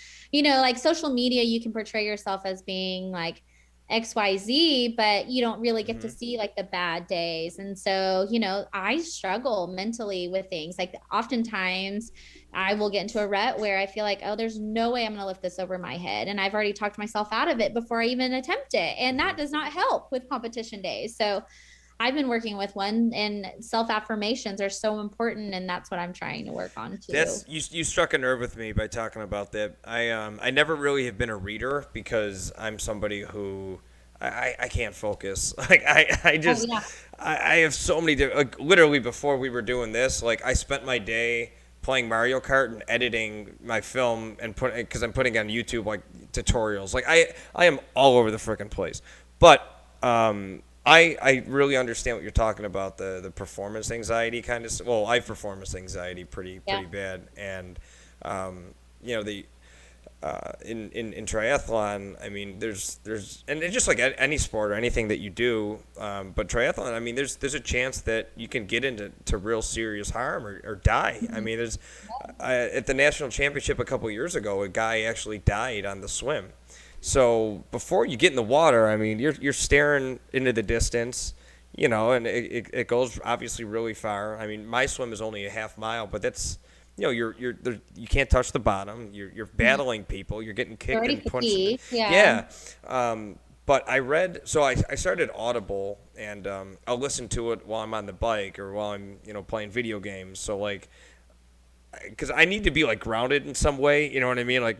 like social media, you can portray yourself as being like XYZ, but you don't really get to see like the bad days. And so, I struggle mentally with things. Like oftentimes I will get into a rut where I feel like, oh, there's no way I'm going to lift this over my head. And I've already talked myself out of it before I even attempt it. And that does not help with competition days. So I've been working with one, and self-affirmations are so important. And that's what I'm trying to work on too. You struck a nerve with me by talking about that. I never really have been a reader because I'm somebody who I can't focus. Like I have so many like literally before we were doing this, like I spent my day playing Mario Kart and editing my film and because I'm putting on YouTube like tutorials. Like I am all over the freaking place. But I really understand what you're talking about, the performance anxiety kind of. Well, I have performance anxiety Yeah. pretty bad, and you know the in triathlon, I mean, there's and it's just like any sport or anything that you do, but triathlon, I mean, there's a chance that you can get into real serious harm or die. I mean, there's at the national championship a couple years ago, a guy actually died on the swim. So before you get in the water, I mean, you're staring into the distance, you know, and it goes obviously really far. I mean, my swim is only a half mile, but that's, you know, you're there, you can't touch the bottom. You're battling people. You're getting You're kicked already and punched. fatigued. Yeah. Yeah. But I read, so I started Audible, and I'll listen to it while I'm on the bike or while I'm, you know, playing video games. So like, because I need to be like grounded in some way, you know what I mean? Like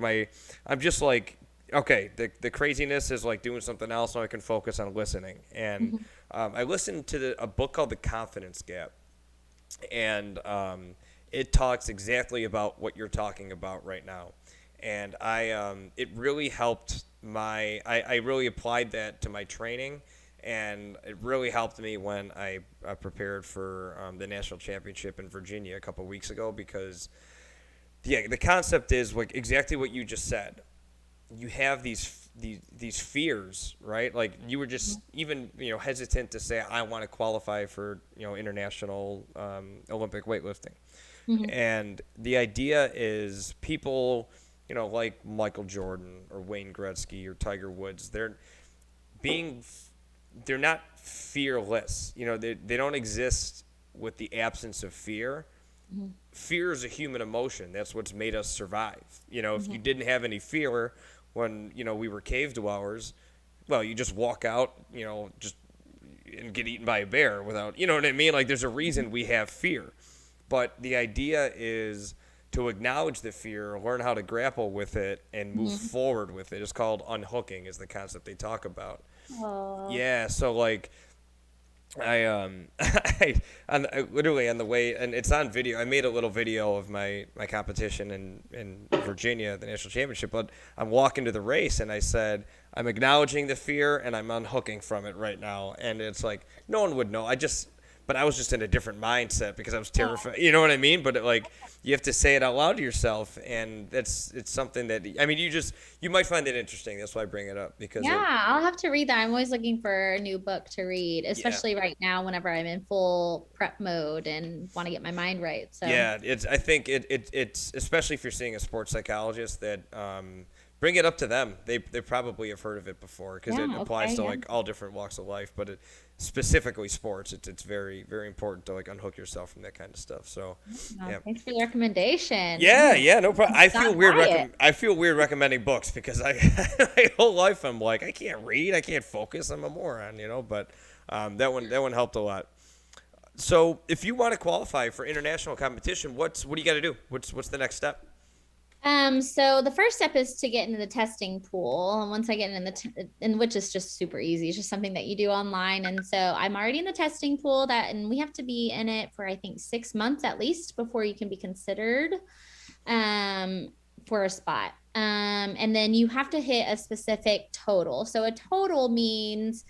I'm just like, okay, the craziness is like doing something else, so I can focus on listening. And I listened to a book called The Confidence Gap, and it talks exactly about what you're talking about right now. And it really helped I really applied that to my training, and it really helped me when I prepared for the national championship in Virginia a couple weeks ago, because yeah, the concept is like exactly what you just said. You have these fears, right? Like you were just even, you know, hesitant to say I want to qualify for, you know, international Olympic weightlifting. And the idea is people, you know, like Michael Jordan or Wayne Gretzky or Tiger Woods, they're not fearless. You know, they don't exist with the absence of fear. Fear is a human emotion. That's what's made us survive. You know, if you didn't have any fear when, you know, we were cave dwellers, well, you just walk out, you know, just and get eaten by a bear without, you know what I mean? Like there's a reason we have fear. But the idea is to acknowledge the fear, learn how to grapple with it, and move forward with it. It's called unhooking, is the concept they talk about. Oh. Yeah, so like I literally on the way, and it's on video. I made a little video of my competition in Virginia, the national championship. But I'm walking to the race, and I said I'm acknowledging the fear, and I'm unhooking from it right now. And it's like no one would know. But I was just in a different mindset because I was terrified. You know what I mean? But you have to say it out loud to yourself, and it's something that, I mean, you might find it interesting. That's why I bring it up, because Yeah, I'll have to read that. I'm always looking for a new book to read, especially right now whenever I'm in full prep mode and want to get my mind right. So yeah, I think it's especially if you're seeing a sports psychologist, that bring it up to them. They probably have heard of it before, because it applies to like all different walks of life, but specifically sports. It's very, very important to like unhook yourself from that kind of stuff. So yeah. Thanks for the recommendation. Yeah, no problem. I Stop feel weird. by it. I feel weird recommending books, because my whole life I'm like, I can't read, I can't focus, I'm a moron, you know. But that one helped a lot. So if you want to qualify for international competition, what do you got to do? What's the next step? So the first step is to get into the testing pool. And once I get in which is just super easy, it's just something that you do online. And so I'm already in the testing pool and we have to be in it for, I think, 6 months at least before you can be considered, for a spot. And then you have to hit a specific total. So a total means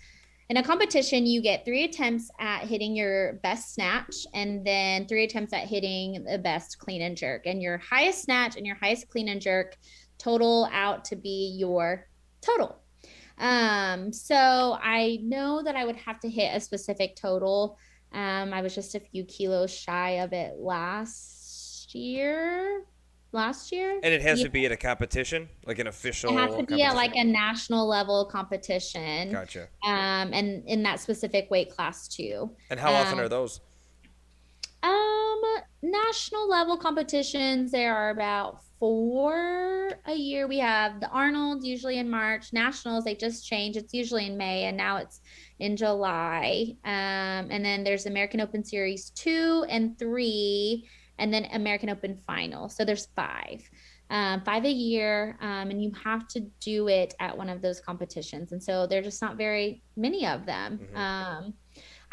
in a competition, you get 3 attempts at hitting your best snatch, and then 3 attempts at hitting the best clean and jerk. And your highest snatch and your highest clean and jerk total out to be your total. So I know that I would have to hit a specific total. I was just a few kilos shy of it last year. And it has to be at a competition, like an official. It has to be at like a national level competition. Gotcha. And in that specific weight class too. And how often are those? National level competitions, there are about 4 a year. We have the Arnold usually in March. Nationals, they just changed. It's usually in May, and now it's in July. And then there's American Open Series 2 and 3. And then American Open Final. So there's 5 a year. And you have to do it at one of those competitions. And so there's just not very many of them.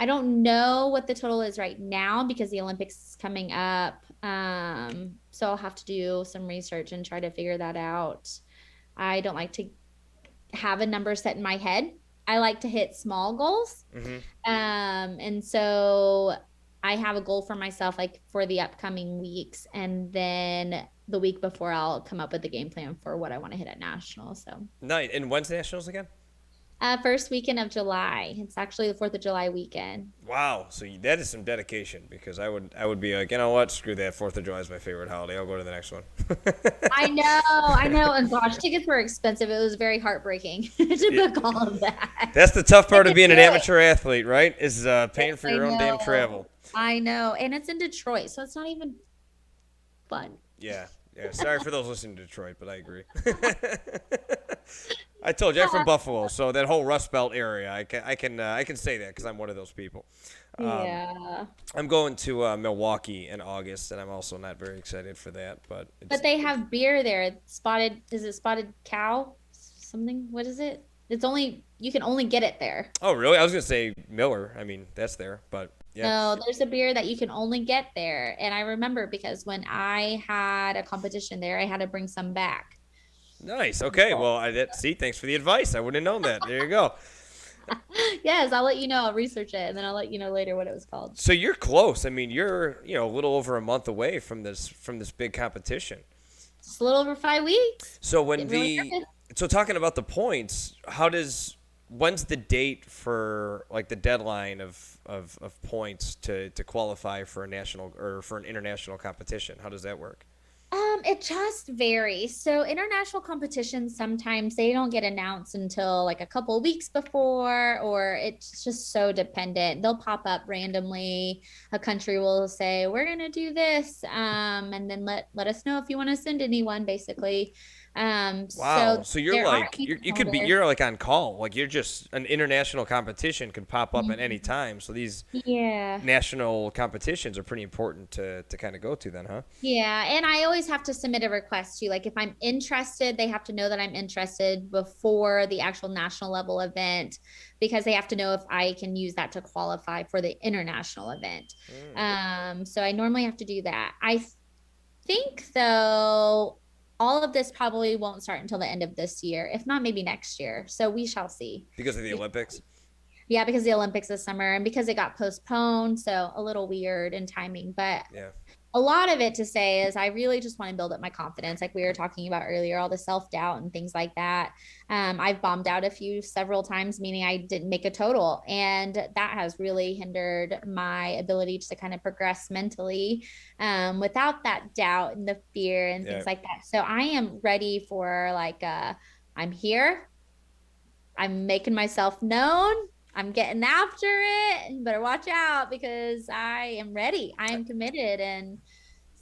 I don't know what the total is right now because the Olympics is coming up. So I'll have to do some research and try to figure that out. I don't like to have a number set in my head. I like to hit small goals. And so I have a goal for myself, like for the upcoming weeks. And then the week before I'll come up with the game plan for what I want to hit at nationals. So Nice. And when's nationals again? first weekend of July. It's actually the 4th of July weekend. Wow. So that is some dedication, because I would be like, you know what? Screw that. 4th of July is my favorite holiday. I'll go to the next one. I know. And gosh, tickets were expensive. It was very heartbreaking to book all of that. That's the tough part of being an amateur athlete, right? Is paying for your own damn know. travel. I know. And it's in Detroit, so it's not even fun. Yeah. Sorry for those listening to Detroit, but I agree. I told you I'm from Buffalo, so that whole Rust Belt area, I can say that because I'm one of those people. Yeah. I'm going to Milwaukee in August, and I'm also not very excited for that. But they have beer there. Is it Spotted Cow? Something? What is it? You can only get it there. Oh, really? I was gonna say Miller. I mean, that's there, but yeah. No, there's a beer that you can only get there, and I remember because when I had a competition there, I had to bring some back. Nice. Okay. Well, see, thanks for the advice. I wouldn't have known that. There you go. Yes, I'll let you know. I'll research it, and then I'll let you know later what it was called. So you're close. I mean, you're a little over a month away from this big competition. Just a little over 5 weeks. So so talking about the points, when's the date for like the deadline of points to qualify for a national or for an international competition? How does that work? It just varies. So international competitions, sometimes they don't get announced until like a couple of weeks before, or it's just so dependent. They'll pop up randomly. A country will say, we're going to do this. And then let us know if you want to send anyone, basically. Wow. So you're like, you're like on call. Like you're just an international competition could pop up at any time. So these national competitions are pretty important to kind of go to then, huh? Yeah. And I always have to submit a request too. Like if I'm interested, they have to know that I'm interested before the actual national level event, because they have to know if I can use that to qualify for the international event. So I normally have to do that. I think though, all of this probably won't start until the end of this year, if not maybe next year. So we shall see. Because of the Olympics? Yeah, because the Olympics this summer and because it got postponed. So a little weird in timing. But a lot of it to say is I really just want to build up my confidence. Like we were talking about earlier, all the self-doubt and things like that. I've bombed out several times, meaning I didn't make a total. And that has really hindered my ability to kind of progress mentally without that doubt and the fear and things like that. So I am ready for I'm here. I'm making myself known. I'm getting after it. You better watch out because I am ready. I am committed. And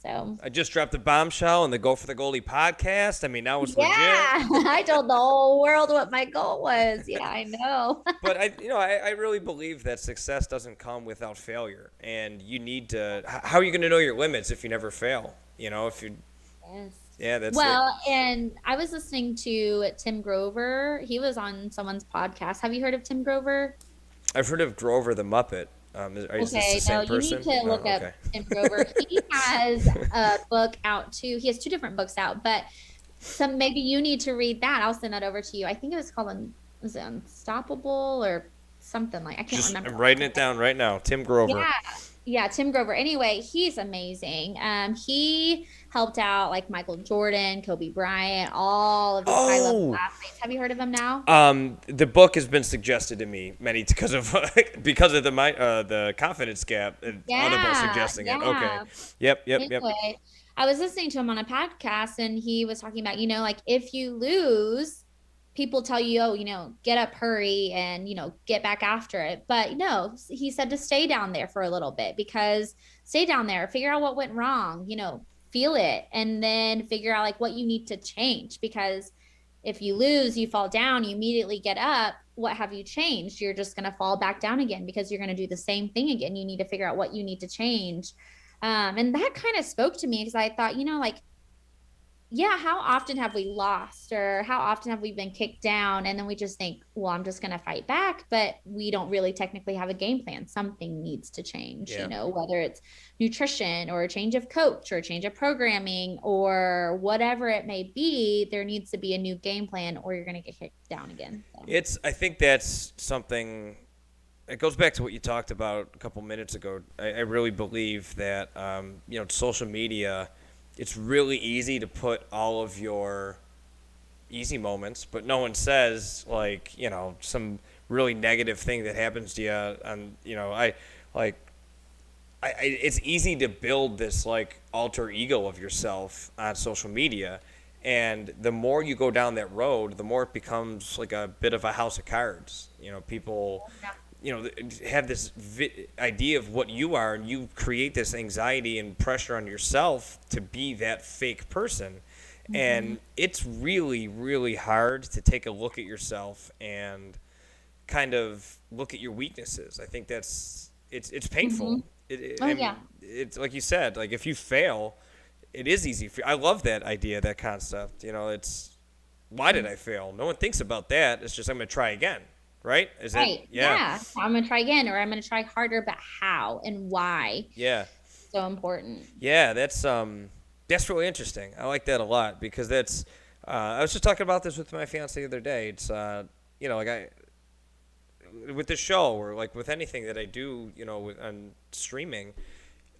so I just dropped a bombshell in the Go for the Goldie podcast. I mean, now it's legit. I told the whole world what my goal was. Yeah, I know. But I really believe that success doesn't come without failure. And you need to, how are you going to know your limits if you never fail? If you, yeah, that's and I was listening to Tim Grover. He was on someone's podcast. Have you heard of Tim Grover? I've heard of Grover the Muppet. Is this the same person? You need to look up Tim Grover. He has a book out too. He has 2 different books out, but maybe you need to read that. I'll send that over to you. I think it was called Unstoppable or something like. I can't remember. I'm writing it down right now. Tim Grover. Yeah, Tim Grover. Anyway, he's amazing. He helped out like Michael Jordan, Kobe Bryant, all of these high-level athletes. Have you heard of him now? The book has been suggested to me many because of the confidence gap. And other books suggesting it. Okay. Yep. Anyway, I was listening to him on a podcast, and he was talking about if you lose, people tell you, get up, hurry, and, get back after it. But no, he said to stay down there for a little bit, because stay down there, figure out what went wrong, feel it, and then figure out what you need to change. Because if you lose, you fall down, you immediately get up. What have you changed? You're just going to fall back down again because you're going to do the same thing again. You need to figure out what you need to change. And that kind of spoke to me because I thought, yeah, how often have we lost or how often have we been kicked down? And then we just think, well, I'm just going to fight back. But we don't really technically have a game plan. Something needs to change, Yeah. whether it's nutrition or a change of coach or a change of programming or whatever it may be, there needs to be a new game plan or you're going to get kicked down again. So. I think that's something, it goes back to what you talked about a couple minutes ago. I really believe that, social media, it's really easy to put all of your easy moments, but no one says some really negative thing that happens to you. And it's easy to build this like alter ego of yourself on social media, and the more you go down that road, the more it becomes like a bit of a house of cards. People have this idea of what you are, and you create this anxiety and pressure on yourself to be that fake person. Mm-hmm. And it's really, really hard to take a look at yourself and kind of look at your weaknesses. I think it's painful. Mm-hmm. It's like you said, like if you fail, it is easy for you. I love that idea, that concept. It's why did I fail? No one thinks about that. It's just I'm going to try again. Right? Right. Yeah. I'm going to try again, or I'm going to try harder, but how and why? Yeah. So important. Yeah. That's really interesting. I like that a lot because that's, I was just talking about this with my fiance the other day. It's, with the show or like with anything that I do, on streaming,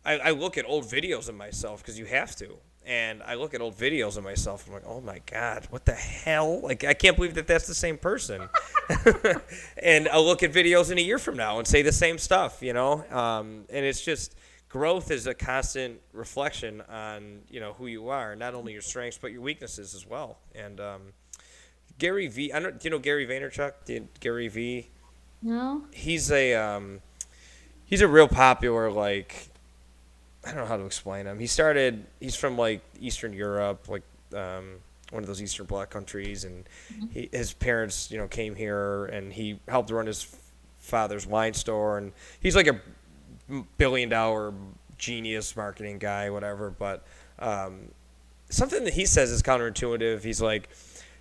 I look at old videos of myself because you have to. And I look at old videos of myself. I'm like, oh my God, what the hell? Like, I can't believe that that's the same person. And I'll look at videos in a year from now and say the same stuff, And it's just, growth is a constant reflection on, who you are, not only your strengths, but your weaknesses as well. And Gary V, do you know Gary Vaynerchuk? Gary V? No. He's a real popular, like, I don't know how to explain him. He's from like Eastern Europe, like one of those Eastern Bloc countries, and his parents, came here, and he helped run his father's wine store, and he's like a billion-dollar genius marketing guy, whatever. But something that he says is counterintuitive. He's like,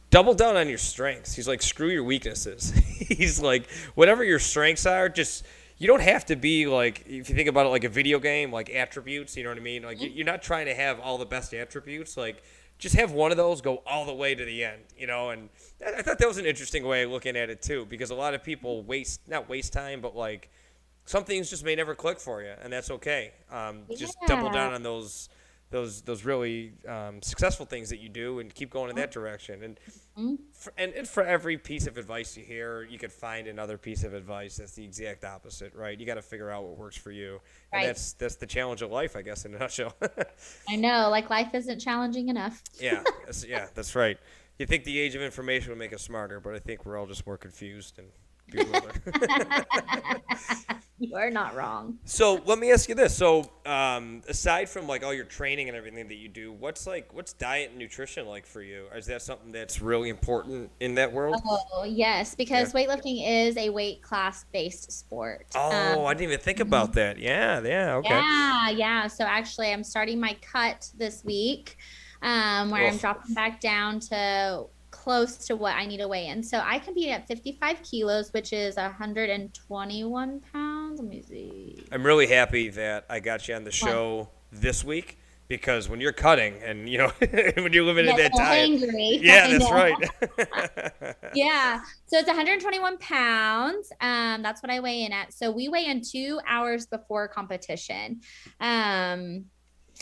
double down on your strengths. He's like, screw your weaknesses. He's like, whatever your strengths are, just. You don't have to be like, if you think about it like a video game, like attributes, you know what I mean? Like you're not trying to have all the best attributes. Like just have one of those go all the way to the end, And I thought that was an interesting way of looking at it too, because a lot of people not waste time, but like some things just may never click for you, and that's okay. Just double down on those really successful things that you do and keep going in that direction. And for every piece of advice you hear, you could find another piece of advice that's the exact opposite, right? You got to figure out what works for you. And Right. that's the challenge of life, I guess, in a nutshell. I know, like life isn't challenging enough. Yeah, that's right. You think the age of information would make us smarter, but I think we're all just more confused and bewildered. You are not wrong. So let me ask you this. So aside from like all your training and everything that you do, what's diet and nutrition like for you? Is that something that's really important in that world? Oh, yes, because weightlifting is a weight class based sport. Oh, I didn't even think about that. Yeah, okay. Yeah. So actually, I'm starting my cut this week, where I'm dropping back down to close to what I need to weigh in. So I compete at 55 kilos, which is 121 pounds. Let me see. I'm really happy that I got you on the show this week, because when you're cutting and, when you're limited that diet. Hangry. Yeah, that's right. Yeah. So it's 121 pounds. That's what I weigh in at. So we weigh in 2 hours before competition.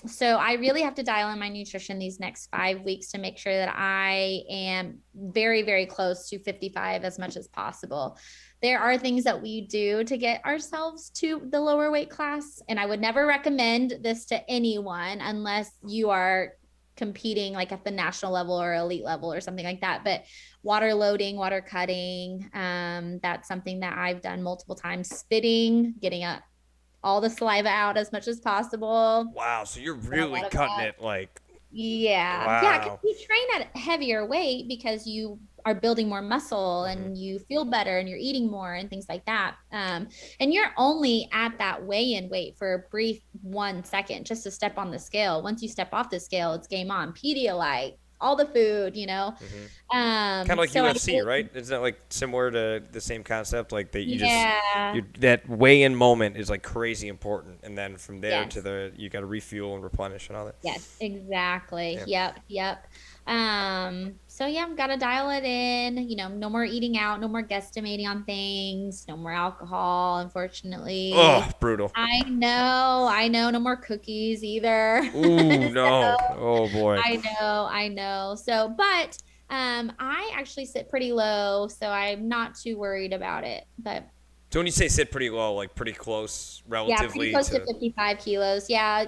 So I really have to dial in my nutrition these next 5 weeks to make sure that I am very, very close to 55 as much as possible. There are things that we do to get ourselves to the lower weight class, and I would never recommend this to anyone unless you are competing like at the national level or elite level or something like that. But water loading, water cutting, that's something that I've done multiple times. Spitting, getting all the saliva out as much as possible. Wow, so you're really cutting it like. Yeah. Wow. Yeah, because you train at a heavier weight because you are building more muscle and you feel better and you're eating more and things like that. And you're only at that weigh-in weight for a 1 second just to step on the scale. Once you step off the scale, it's game on. Pedialyte, all the food, Kind of like So UFC, right? Isn't that like similar to the same concept? Like that yeah. that weigh-in moment is like crazy important, and then from there Yes. to you got to refuel and replenish and all that. Yes, exactly. Yeah. Yep. So yeah, I've got to dial it in, no more eating out, no more guesstimating on things, no more alcohol, unfortunately. Oh, brutal. I know, no more cookies either. Ooh, no. So, Oh boy. I know. So, but I actually sit pretty low, so I'm not too worried about it. But So when you say sit pretty low, like pretty close yeah, pretty relatively close to to 55 kilos. Yeah,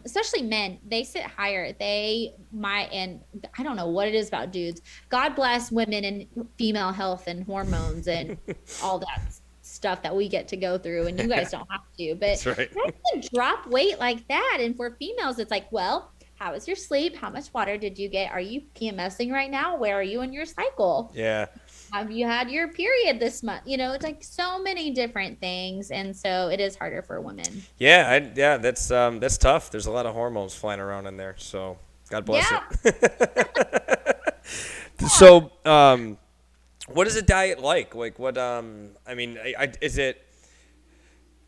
especially men, they sit higher. And I don't know what it is about dudes. God bless women and female health and hormones and all that stuff that we get to go through, and you guys don't have to. But That's right. to drop weight like that, and for females, it's like, well, how was your sleep? How much water did you get? Are you PMSing right now? Where are you in your cycle? Yeah. Have you had your period this month? It's like so many different things. And so it is harder for women. Yeah, that's tough. There's a lot of hormones flying around in there, so God bless it. So, what is a diet like? Like what I mean, is it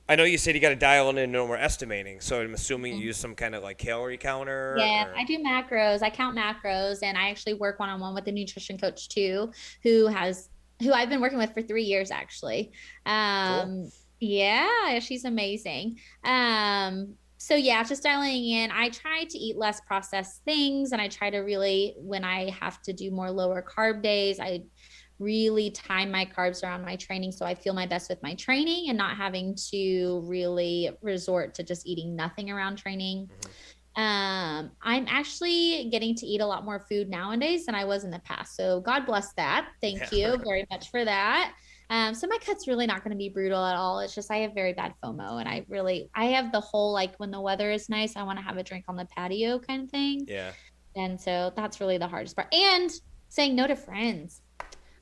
I know you said you got to dial in and no more estimating, so I'm assuming you use some kind of like calorie counter. Yeah, Or... I do macros. I count macros, and I actually work one-on-one with a nutrition coach too, who I've been working with for 3 years actually. Cool. Yeah, she's amazing. So yeah, just dialing in. I try to eat less processed things, and I try to really, when I have to do more lower carb days, I really time my carbs around my training so I feel my best with my training and not having to really resort to just eating nothing around training. I'm actually getting to eat a lot more food nowadays than I was in the past. So God bless that. Thank you very much for that. So my cut's really not going to be brutal at all. It's just I have very bad FOMO, and I have the whole like when the weather is nice, I want to have a drink on the patio kind of thing. Yeah. And so that's really the hardest part. And saying no to friends.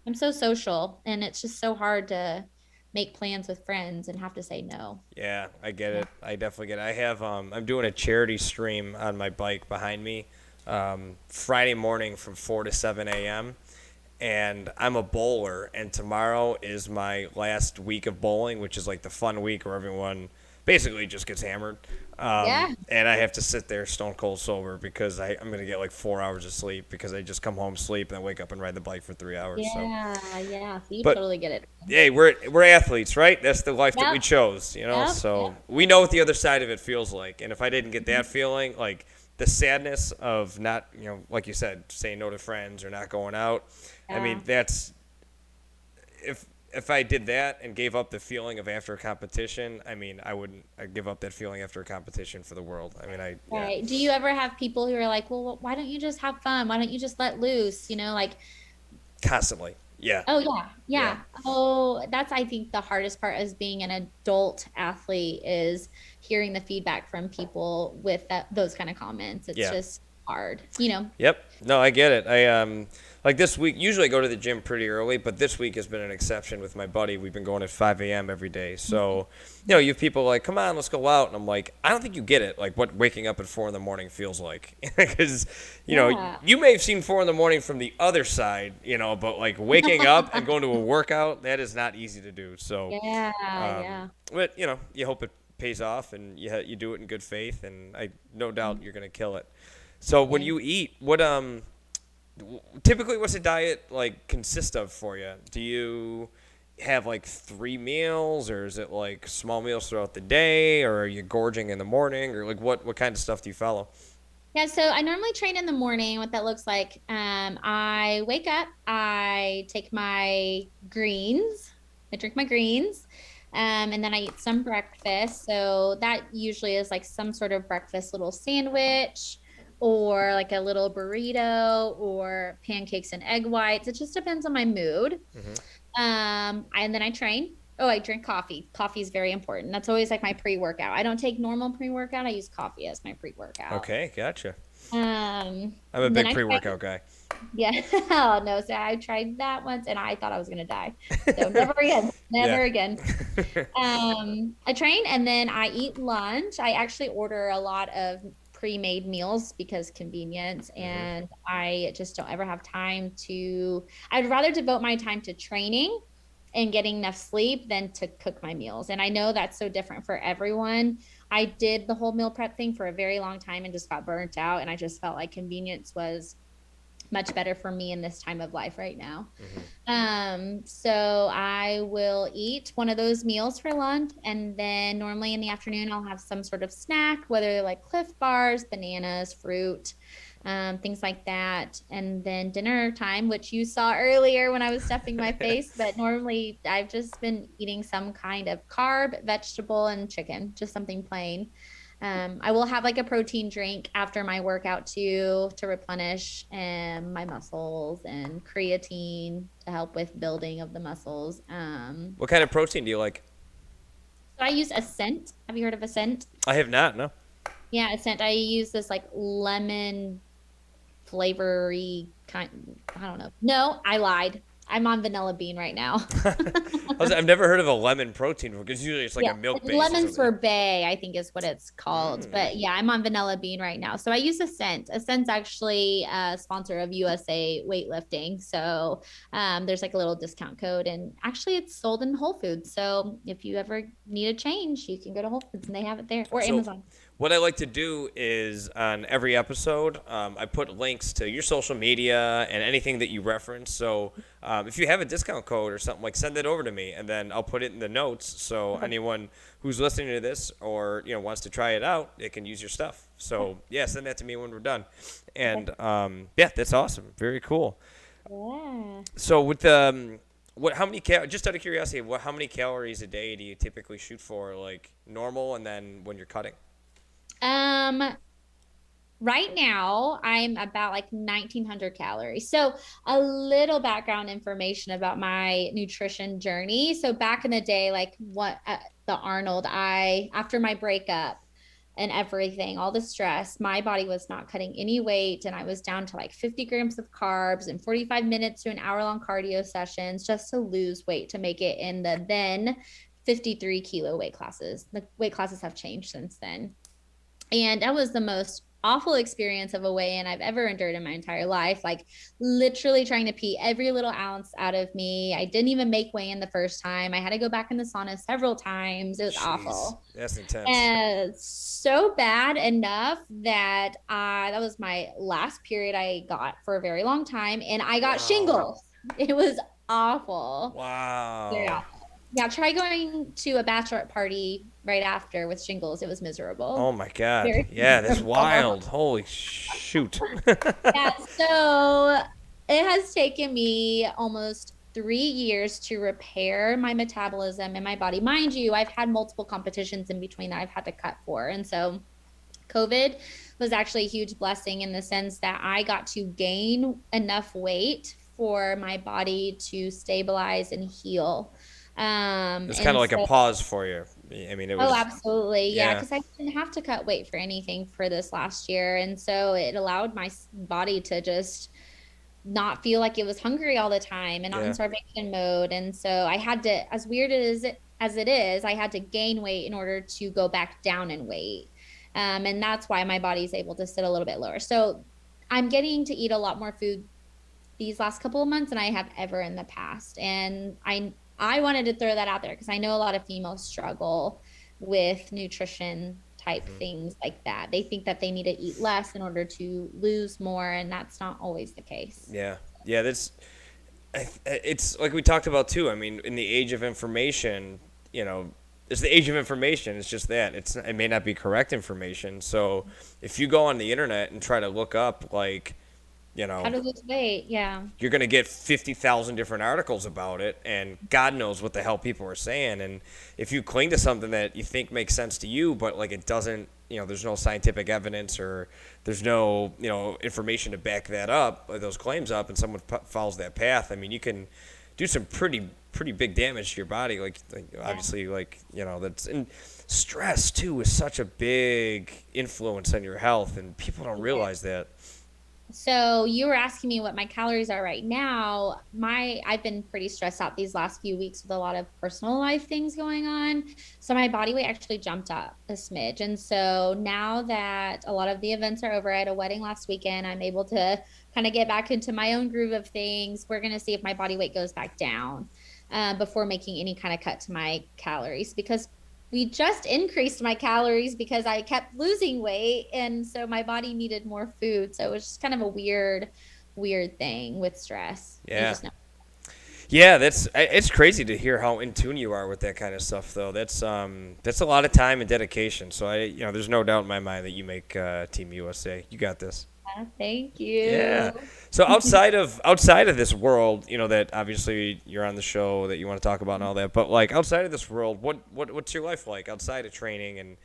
I'm so social, and it's just so hard to make plans with friends and have to say no. Yeah, I get it. I definitely get it. I have I'm doing a charity stream on my bike behind me Friday morning from 4 to 7 a.m. And I'm a bowler, and tomorrow is my last week of bowling, which is like the fun week where everyone basically just gets hammered. And I have to sit there stone cold sober because I'm going to get like 4 hours of sleep because I just come home, sleep, and then wake up and ride the bike for 3 hours. Yeah, so you But, totally get it. hey, we're athletes, right? That's the life that we chose, Yep, So yep. we know what the other side of it feels like. And if I didn't get that feeling, like the sadness of not, like you said, saying no to friends or not going out. I mean, that's if I did that and gave up the feeling of after a competition, I mean, I'd give up that feeling after a competition for the world. I mean, Right. Yeah. Do you ever have people who are like, well, why don't you just have fun? Why don't you just let loose? Like, Constantly. Yeah. oh yeah. Yeah. Oh, that's, I think, the hardest part as being an adult athlete is hearing the feedback from people with those kind of comments. It's just hard, Yep. No, I get it. I like this week, usually I go to the gym pretty early, but this week has been an exception with my buddy. We've been going at 5 a.m. every day. So, you have people like, come on, let's go out. And I'm like, I don't think you get it, like what waking up at 4 in the morning feels like. Because, you may have seen 4 in the morning from the other side, but like waking up and going to a workout, that is not easy to do. So, But, you hope it pays off and you do it in good faith. And I no doubt you're going to kill it. So when you eat, what typically what's a diet like consist of for you? Do you have like 3 meals, or is it like small meals throughout the day, or are you gorging in the morning, or like what kind of stuff do you follow? Yeah, so I normally train in the morning. What that looks like, I wake up, I take my greens, I drink my greens, and then I eat some breakfast. So that usually is like some sort of breakfast, little sandwich, or like a little burrito, or pancakes and egg whites. It just depends on my mood. And then I train. Oh, I drink coffee. Coffee is very important. That's always like my pre-workout. I don't take normal pre-workout. I use coffee as my pre-workout. Okay, gotcha. Um, I'm a then big I pre-workout guy. Yeah. Oh no. So I tried that once and I thought I was gonna die. So never again. Yeah. Never again. I train and then I eat lunch. I actually order a lot of pre-made meals because convenience, Hmm. and I just don't ever have time to, I'd rather devote my time to training and getting enough sleep than to cook my meals. And I know that's so different for everyone. I did the whole meal prep thing for a very long time and just got burnt out. And I just felt like convenience was much better for me in this time of life right now. Hmm. So I will eat one of those meals for lunch, and then normally in the afternoon I'll have some sort of snack, whether they're like Cliff Bars, bananas, fruit, things like that. And then dinner time, which you saw earlier when I was stuffing my face, but normally I've just been eating some kind of carb, vegetable, and chicken, just something plain. I will have like a protein drink after my workout too to replenish my muscles, and creatine to help with building of the muscles. What kind of protein do you like? So I use Ascent. Have you heard of Ascent? I have not. No. Yeah, Ascent. I use this like lemon flavory kind. I don't know. No, I lied. I'm on vanilla bean right now. I've never heard of a lemon protein because usually it's like Yeah, a milk it's base or lemon something. sorbet, I think is what it's called. Mm. But yeah, I'm on vanilla bean right now. So I use Ascent. Ascent's actually a sponsor of USA Weightlifting. So there's like a little discount code, and actually it's sold in Whole Foods. So if you ever need a change, you can go to Whole Foods and they have it there, or So, Amazon. what I like to do is on every episode, I put links to your social media and anything that you reference. So, if you have a discount code or something, like send it over to me, and then I'll put it in the notes. So anyone who's listening to this or wants to try it out, they can use your stuff. So yeah, send that to me when we're done. And yeah, that's awesome. Very cool. Yeah. So with what how many just out of curiosity, how many calories a day do you typically shoot for, like normal, and then when you're cutting? Um, right now I'm about like 1900 calories. So a little background information about my nutrition journey. So back in the day, like what the Arnold, I after my breakup and everything, all the stress, my body was not cutting any weight, and I was down to like 50 grams of carbs and 45 minutes to an hour long cardio sessions just to lose weight to make it in the then 53 kilo weight classes. The weight classes have changed since then. And that was the most awful experience of a weigh-in I've ever endured in my entire life. Like literally trying to pee every little ounce out of me. I didn't even make weigh-in the first time. I had to go back in the sauna several times. It was Jeez, awful. that's intense. And so bad enough that that was my last period I got for a very long time. And I got Wow. shingles. It was awful. Wow. Yeah. Yeah. Try going to a bachelorette party right after with shingles. It was miserable. Oh my God. Very Yeah, that's miserable. wild. Holy shoot. Yeah. So it has taken me almost 3 years to repair my metabolism in my body. Mind you, I've had multiple competitions in between that I've had to cut for. And so COVID was actually a huge blessing in the sense that I got to gain enough weight for my body to stabilize and heal. It's kind And of like a so, pause for you. I mean, it oh, was, absolutely. Yeah. yeah, Cause I didn't have to cut weight for anything for this last year. And so it allowed my body to just not feel like it was hungry all the time and not in yeah, starvation mode. And so I had to, as weird as it is, I had to gain weight in order to go back down in weight. And that's why my body's able to sit a little bit lower. So I'm getting to eat a lot more food these last couple of months than I have ever in the past. And I wanted to throw that out there because I know a lot of females struggle with nutrition type mhm, things like that. They think that they need to eat less in order to lose more, and that's not always the case. yeah, yeah. It's like we talked about too. I mean, in the age of information, it's the age of information. It's just that it may not be correct information. So if you go on the internet and try to look up, like, you How know, to lose weight? Yeah. you're going to get 50,000 different articles about it, and God knows what the hell people are saying. And if you cling to something that you think makes sense to you, but like it doesn't, there's no scientific evidence, or there's no, information to back that up, or those claims up, and someone follows that path, I mean, you can do some pretty big damage to your body. Like Yeah. obviously, like, that's, and stress too is such a big influence on your health, and people don't Yeah. realize that. So you were asking me what my calories are right now. I've been pretty stressed out these last few weeks with a lot of personal life things going on. So my body weight actually jumped up a smidge. And so now that a lot of the events are over, I had a wedding last weekend, I'm able to kind of get back into my own groove of things. We're going to see if my body weight goes back down before making any kind of cut to my calories, because we just increased my calories because I kept losing weight. And so my body needed more food. So it was just kind of a weird thing with stress. You Yeah. just know. Yeah, it's crazy to hear how in tune you are with that kind of stuff, though. That's a lot of time and dedication. So there's no doubt in my mind that you make Team USA. You got this. Thank Yeah. you. So outside of this world, that obviously you're on the show that you want to talk about and all that, but like outside of this world, what's your life like outside of training, and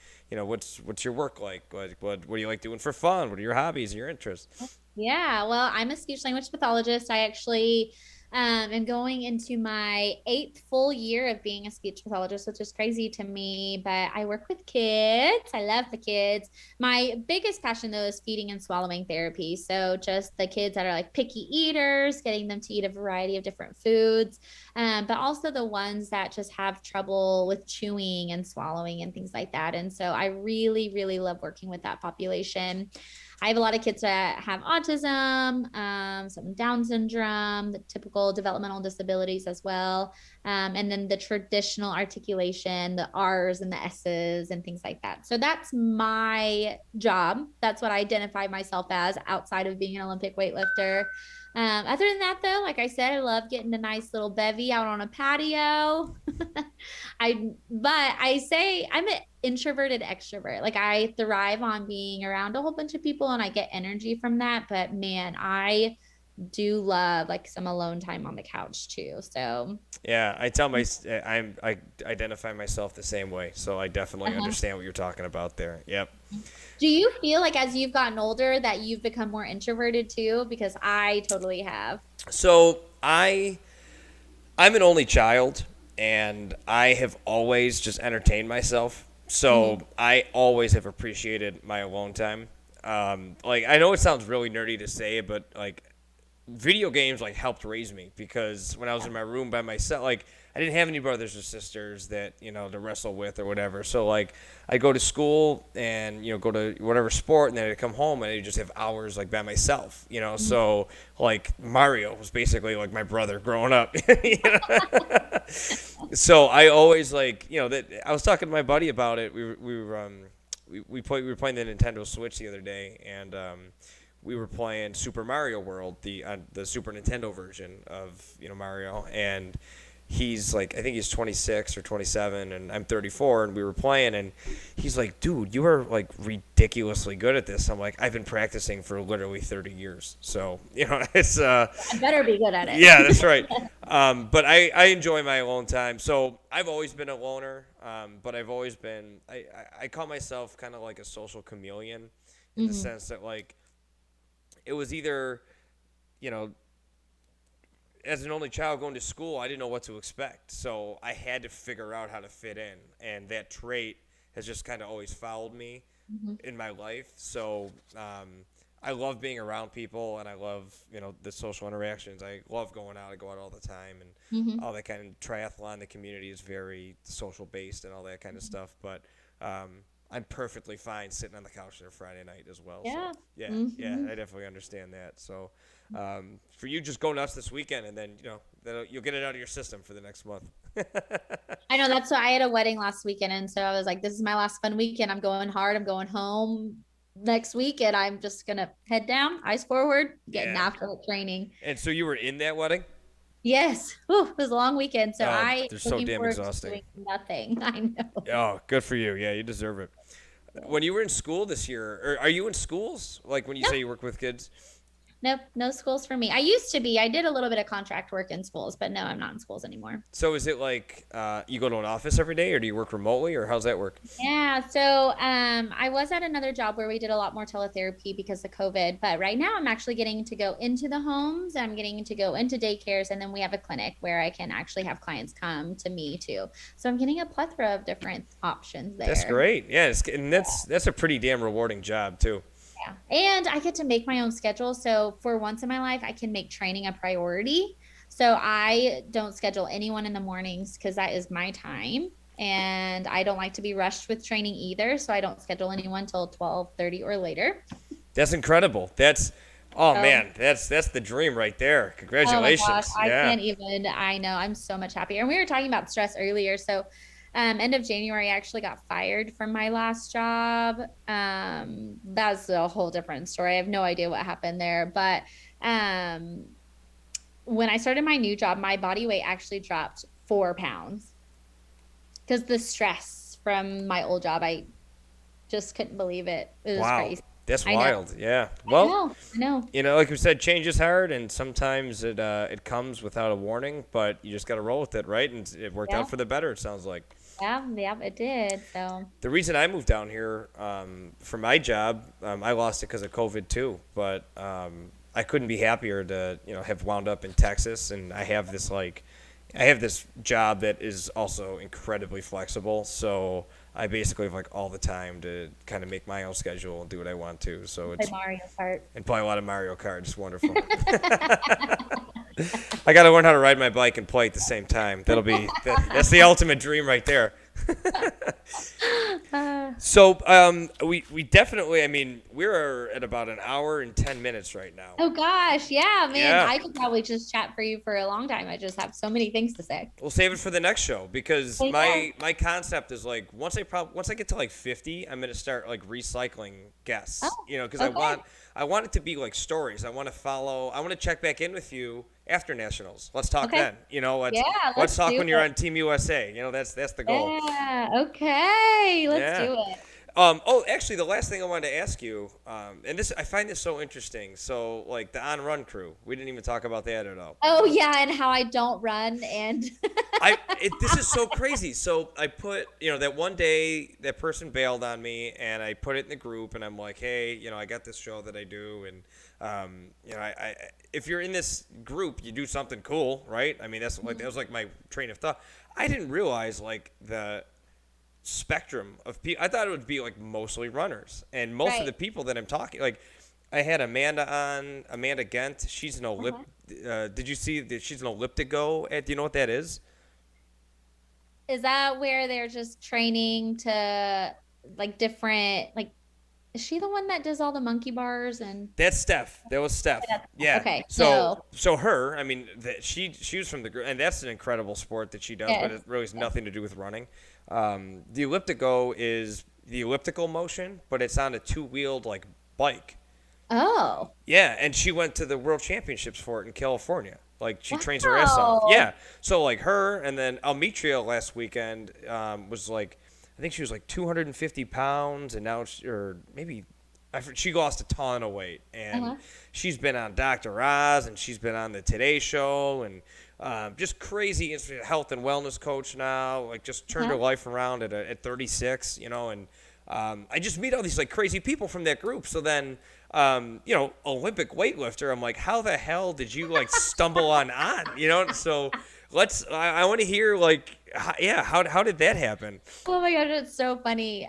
what's your work like? What do you like doing for fun? What are your hobbies and your interests? Yeah, well, I'm a speech language pathologist. I actually am going into my 8th full year of being a speech pathologist, which is crazy to me. But I work with kids. I love the kids. My biggest passion, though, is feeding and swallowing therapy. So just the kids that are like picky eaters, getting them to eat a variety of different foods, but also the ones that just have trouble with chewing and swallowing and things like that. And so I really, really love working with that population. I have a lot of kids that have autism, some Down syndrome, the typical developmental disabilities as well, and then the traditional articulation, the R's and the S's and things like that. So that's my job. That's what I identify myself as outside of being an Olympic weightlifter. Other than that, though, like I said, I love getting a nice little bevy out on a patio. But I say I'm an introverted extrovert. Like I thrive on being around a whole bunch of people and I get energy from that. But man, I do love like some alone time on the couch too. So, Yeah, I identify myself the same way, so I definitely uh-huh. understand what you're talking about there. Yep. Do you feel like as you've gotten older that you've become more introverted too? Because I totally have. So I'm an only child, and I have always just entertained myself. So Mhm. I always have appreciated my alone time. Like I know it sounds really nerdy to say, but like video games like helped raise me, because when I was in my room by myself, like I didn't have any brothers or sisters that to wrestle with or whatever. So like I go to school and go to whatever sport, and then I come home and I just have hours like by myself. So like Mario was basically like my brother growing up. So I always like that. I was talking to my buddy about it. We were playing the Nintendo Switch the other day, and we were playing Super Mario World, the Super Nintendo version of Mario, and he's like, I think he's 26 or 27, and I'm 34, and we were playing, and he's like, dude, you are like ridiculously good at this. I'm like, I've been practicing for literally 30 years, so it's I better be good at it. yeah, that's right. But I enjoy my alone time. So I've always been a loner, but I've always been I call myself kind of like a social chameleon, in the Mhm. sense that like it was either, you know, as an only child going to school, I didn't know what to expect. So I had to figure out how to fit in. And that trait has just kind of always followed me Mhm. in my life. So I love being around people, and I love, the social interactions. I love going out. I go out all the time, and Mhm. all that kind of triathlon. The community is very social based and all that kind of stuff. But I'm perfectly fine sitting on the couch on a Friday night as well. So Yeah. yeah, yeah, Mhm. I definitely understand that. So for you, just go nuts this weekend, and then you'll get it out of your system for the next month. I know that's why I had a wedding last weekend. And so I was like, this is my last fun weekend. I'm going hard. I'm going home next week and I'm just going to head down, eyes forward, getting Yeah. after the training. And so you were in that wedding? Yes. Whew, it was a long weekend. So Oh, I they're so looking damn forward to exhausting. doing nothing. I know. Oh, good for you. Yeah, you deserve it. When you were in school this year, or are you in schools? Like when you No, say you work with kids? nope, no schools for me. I used to be. I did a little bit of contract work in schools, but no, I'm not in schools anymore. So is it like you go to an office every day, or do you work remotely, or how's that work? Yeah, so I was at another job where we did a lot more teletherapy because of COVID, but right now I'm actually getting to go into the homes, I'm getting to go into daycares, and then we have a clinic where I can actually have clients come to me too. So I'm getting a plethora of different options That's there. great. Yeah, and that's a pretty damn rewarding job too. Yeah. And I get to make my own schedule. So for once in my life, I can make training a priority. So I don't schedule anyone in the mornings because that is my time. And I don't like to be rushed with training either. So I don't schedule anyone till 12:30 or later. That's incredible. That's oh So, man, that's the dream right there. oh my gosh, Congratulations. I Yeah. can't even, I know, I'm so much happier. And we were talking about stress earlier. So end of January, I actually got fired from my last job. That's a whole different story. I have no idea what happened there. But um, when I started my new job, my body weight actually dropped 4 pounds because the stress from my old job, I just couldn't believe it. It was Wow. crazy. That's I know. wild. Yeah. I Well, know. I know. like we said, change is hard, and sometimes it comes without a warning, but you just got to roll with it, right? And it worked Yeah. out for the better. It sounds like. Yeah. Yeah. It did. So, The reason I moved down here for my job, I lost it because of COVID too. But I couldn't be happier to have wound up in Texas, and I have this job that is also incredibly flexible. So I basically have like all the time to kind of make my own schedule and do what I want to. So play it's Mario Kart. and play a lot of Mario Kart. It's wonderful. I got to learn how to ride my bike and play at the same time. That's the ultimate dream right there. So we definitely, I mean, we're at about an hour and 10 minutes right now. Oh gosh, yeah, man. Yeah. I could probably just chat for you for a long time. I just have so many things to say. We'll save it for the next show because Okay. my concept is like once I get to like 50, I'm gonna start like recycling guests. Oh, Because okay. I want it to be like stories. I want to check back in with you after nationals. Let's talk Okay. then. Yeah, Let's let's talk do when you're it. on Team USA. That's the goal. Yeah, okay. Let's Yeah. do it. Actually, the last thing I wanted to ask you, and this I find this so interesting. So, like the on-run crew, we didn't even talk about that at all. Oh yeah, and how I don't run and This is so crazy. So I put, that one day that person bailed on me, and I put it in the group, and I'm like, hey, I got this show that I do, and I if you're in this group, you do something cool, right? I mean, that was like my train of thought. I didn't realize like the spectrum of people. I thought it would be like mostly runners, and most of Right. the people that I'm talking, like I had Amanda Gent. She's an did you see that she's an elliptigo? Do you know what that is? is that where they're just training to like different like is she the one that does all the monkey bars and That's Steph. That was Steph. Yeah. okay. So her, I mean, she was from the group, and that's an incredible sport that she does, but Yes. it really has nothing to do with running. The elliptigo is the elliptical motion, but it's on a two-wheeled like bike. Oh. Yeah, and she went to the World Championships for it in California. Like she trains her ass off. Wow. Yeah. So like her, and then Almitria last weekend was like, I think she was like 250 pounds, and now or maybe she lost a ton of weight, and Uh-huh. she's been on Dr. Oz, and she's been on the Today Show, and just crazy health and wellness coach now. Like just turned her Uh-huh. life around at 36, and I just meet all these like crazy people from that group. So then, Olympic weightlifter. I'm like, how the hell did you like stumble on? So I want to hear like, how did that happen? Oh my gosh, it's so funny.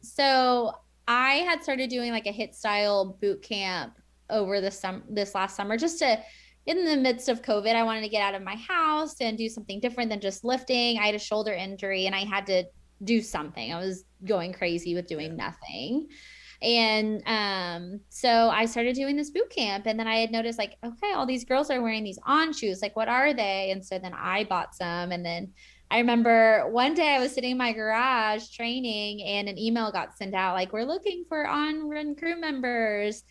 So I had started doing like a hit style boot camp over this last summer, just to in the midst of COVID, I wanted to get out of my house and do something different than just lifting. I had a shoulder injury and I had to do something. I was going crazy with doing nothing. And so I started doing this boot camp, and then I had noticed like, okay, all these girls are wearing these on shoes. Like, what are they? And so then I bought some. And then I remember one day I was sitting in my garage training, and an email got sent out like, we're looking for on-run crew members.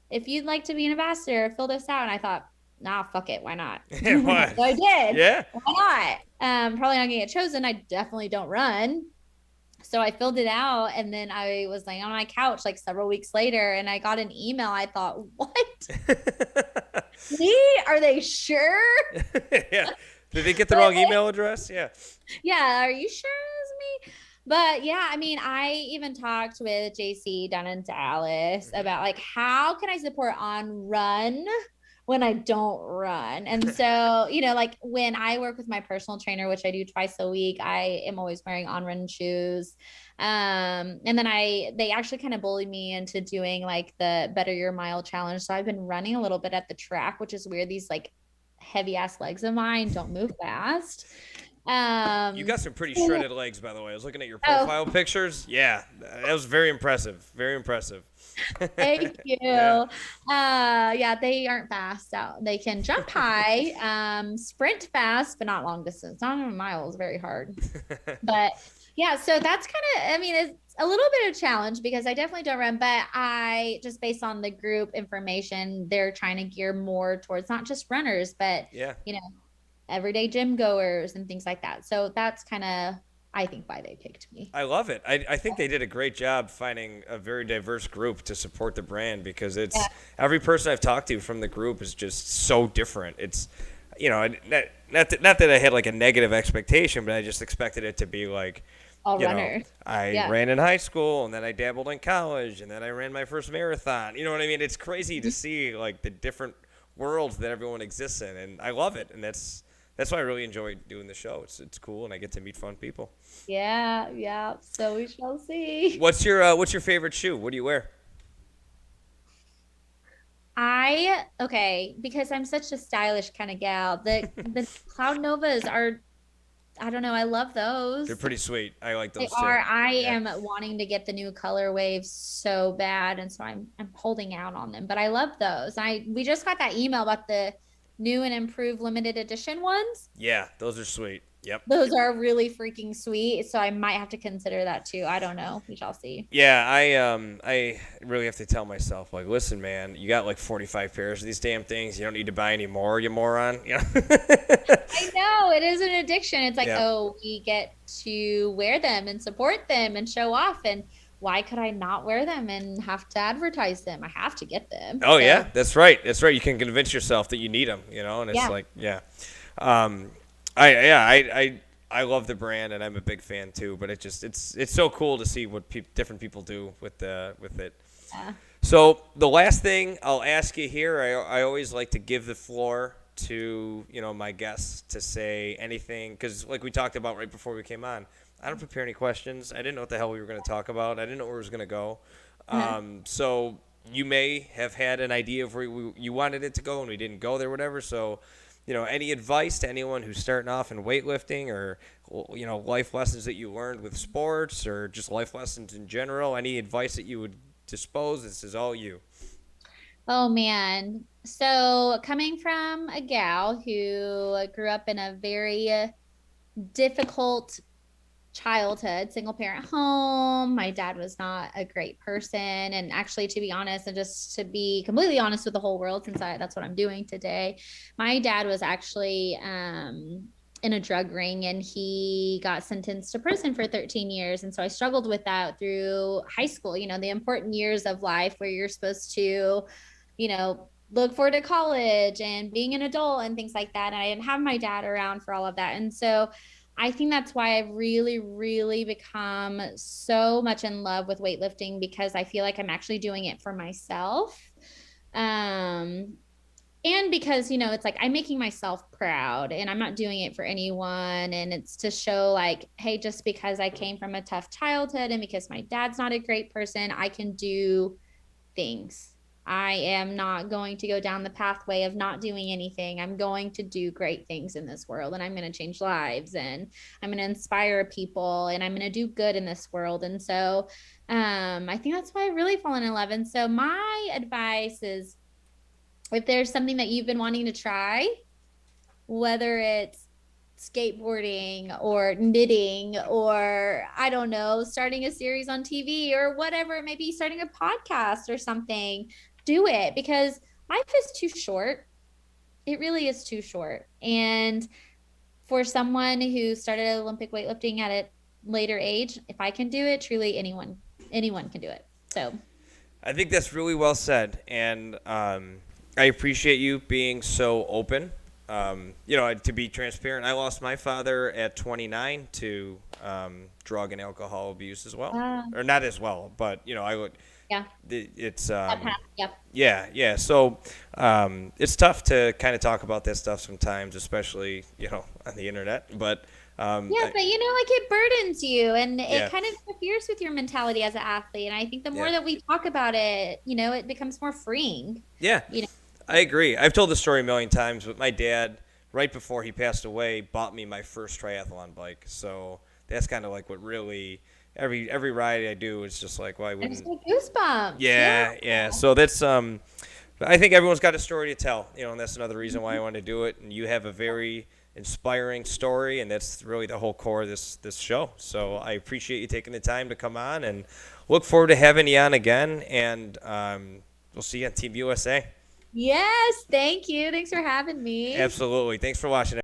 If you'd like to be an ambassador, fill this out. And I thought, nah, fuck it. Why not? Why? So I did. Yeah. Why not? Probably not gonna get chosen. I definitely don't run. So I filled it out, and then I was laying on my couch like several weeks later, and I got an email. I thought, what? Me? Are they sure? Yeah. Did they get the wrong email address? Yeah. Yeah. Are you sure it's me? But yeah, I mean, I even talked with JC down in Dallas about like, how can I support on run when I don't run. And so, like when I work with my personal trainer, which I do twice a week, I am always wearing on run shoes. And then they actually kind of bullied me into doing like the Better Your Mile challenge. So I've been running a little bit at the track, which is weird. These like heavy ass legs of mine don't move fast. You got some pretty shredded legs, by the way. I was looking at your profile pictures. Yeah, that was very impressive. Very impressive. Thank you. Yeah, they aren't fast out. They can jump high, sprint fast, but not long distance. Not even miles, very hard. But yeah, so that's kind of, I mean, it's a little bit of a challenge because I definitely don't run, but I just based on the group information, they're trying to gear more towards not just runners, but everyday gym goers and things like that. So that's kind of, I think, why they picked me. I love it. I think they did a great job finding a very diverse group to support the brand because it's every person I've talked to from the group is just so different. It's, not that I had like a negative expectation, but I just expected it to be like, all runners. I ran in high school and then I dabbled in college and then I ran my first marathon. You know what I mean? It's crazy to see like the different worlds that everyone exists in, and I love it. And that's why I really enjoy doing the show. It's cool, and I get to meet fun people. Yeah. So we shall see. What's your favorite shoe? What do you wear? Because I'm such a stylish kind of gal. The Cloud Novas are, I don't know, I love those. They're pretty sweet. I like those too. I am wanting to get the new color waves so bad, and so I'm holding out on them. But I love those. We just got that email about the new and improved limited edition ones. Yeah, those are sweet. Yep. Those are really freaking sweet. So I might have to consider that too. I don't know. We shall see. Yeah, I really have to tell myself, like, listen, man, you got like 45 pairs of these damn things. You don't need to buy any more, you moron. I know. It is an addiction. It's like, we get to wear them and support them and show off. And why could I not wear them and have to advertise them? I have to get them. Oh, so. Yeah, that's right. That's right. You can convince yourself that you need them, and it's like, I love the brand and I'm a big fan too, but it's so cool to see what different people do with it. Yeah. So the last thing I'll ask you here, I always like to give the floor to, my guests to say anything, because like we talked about right before we came on, I don't prepare any questions. I didn't know what the hell we were going to talk about. I didn't know where it was going to go. So you may have had an idea of where you wanted it to go and we didn't go there, whatever. So, any advice to anyone who's starting off in weightlifting or, life lessons that you learned with sports or just life lessons in general, any advice that you would dispose? This is all you. Oh, man. So coming from a gal who grew up in a very difficult childhood, single parent home. My dad was not a great person. And actually, to be honest, and just to be completely honest with the whole world, since that's what I'm doing today, my dad was actually in a drug ring and he got sentenced to prison for 13 years. And so I struggled with that through high school, the important years of life where you're supposed to, look forward to college and being an adult and things like that. And I didn't have my dad around for all of that. And so I think that's why I've really, really become so much in love with weightlifting, because I feel like I'm actually doing it for myself. And because, it's like I'm making myself proud and I'm not doing it for anyone. And it's to show like, hey, just because I came from a tough childhood and because my dad's not a great person, I can do things. I am not going to go down the pathway of not doing anything. I'm going to do great things in this world, and I'm going to change lives, and I'm going to inspire people, and I'm going to do good in this world. And so I think that's why I've really fallen in love. And so my advice is, if there's something that you've been wanting to try, whether it's skateboarding or knitting or I don't know, starting a series on TV or whatever it may be, starting a podcast or something, do it, because life is too short. It really is too short. And for someone who started Olympic weightlifting at a later age, if I can do it, truly anyone can do it. So I think that's really well said. And I appreciate you being so open. To be transparent, I lost my father at 29 to drug and alcohol abuse as well. Or not as well, but, Yeah. It's That path, yep. yeah. So it's tough to kind of talk about that stuff sometimes, especially on the internet. But Yeah, but like it burdens you and Yeah. it kind of interferes with your mentality as an athlete. And I think the more Yeah. that we talk about it, it becomes more freeing. Yeah, You know, I agree. I've told the story a million times, but my dad, right before he passed away, bought me my first triathlon bike. So that's kind of like what really every ride I do is just like, well, I I just wouldn't. get goosebumps. Yeah. So that's I think everyone's got a story to tell, and that's another reason why I want to do it. And you have a very inspiring story, and that's really the whole core of this show. So I appreciate you taking the time to come on, and look forward to having you on again. And we'll see you on Team USA. Yes, thank you. Thanks for having me. Absolutely. Thanks for watching.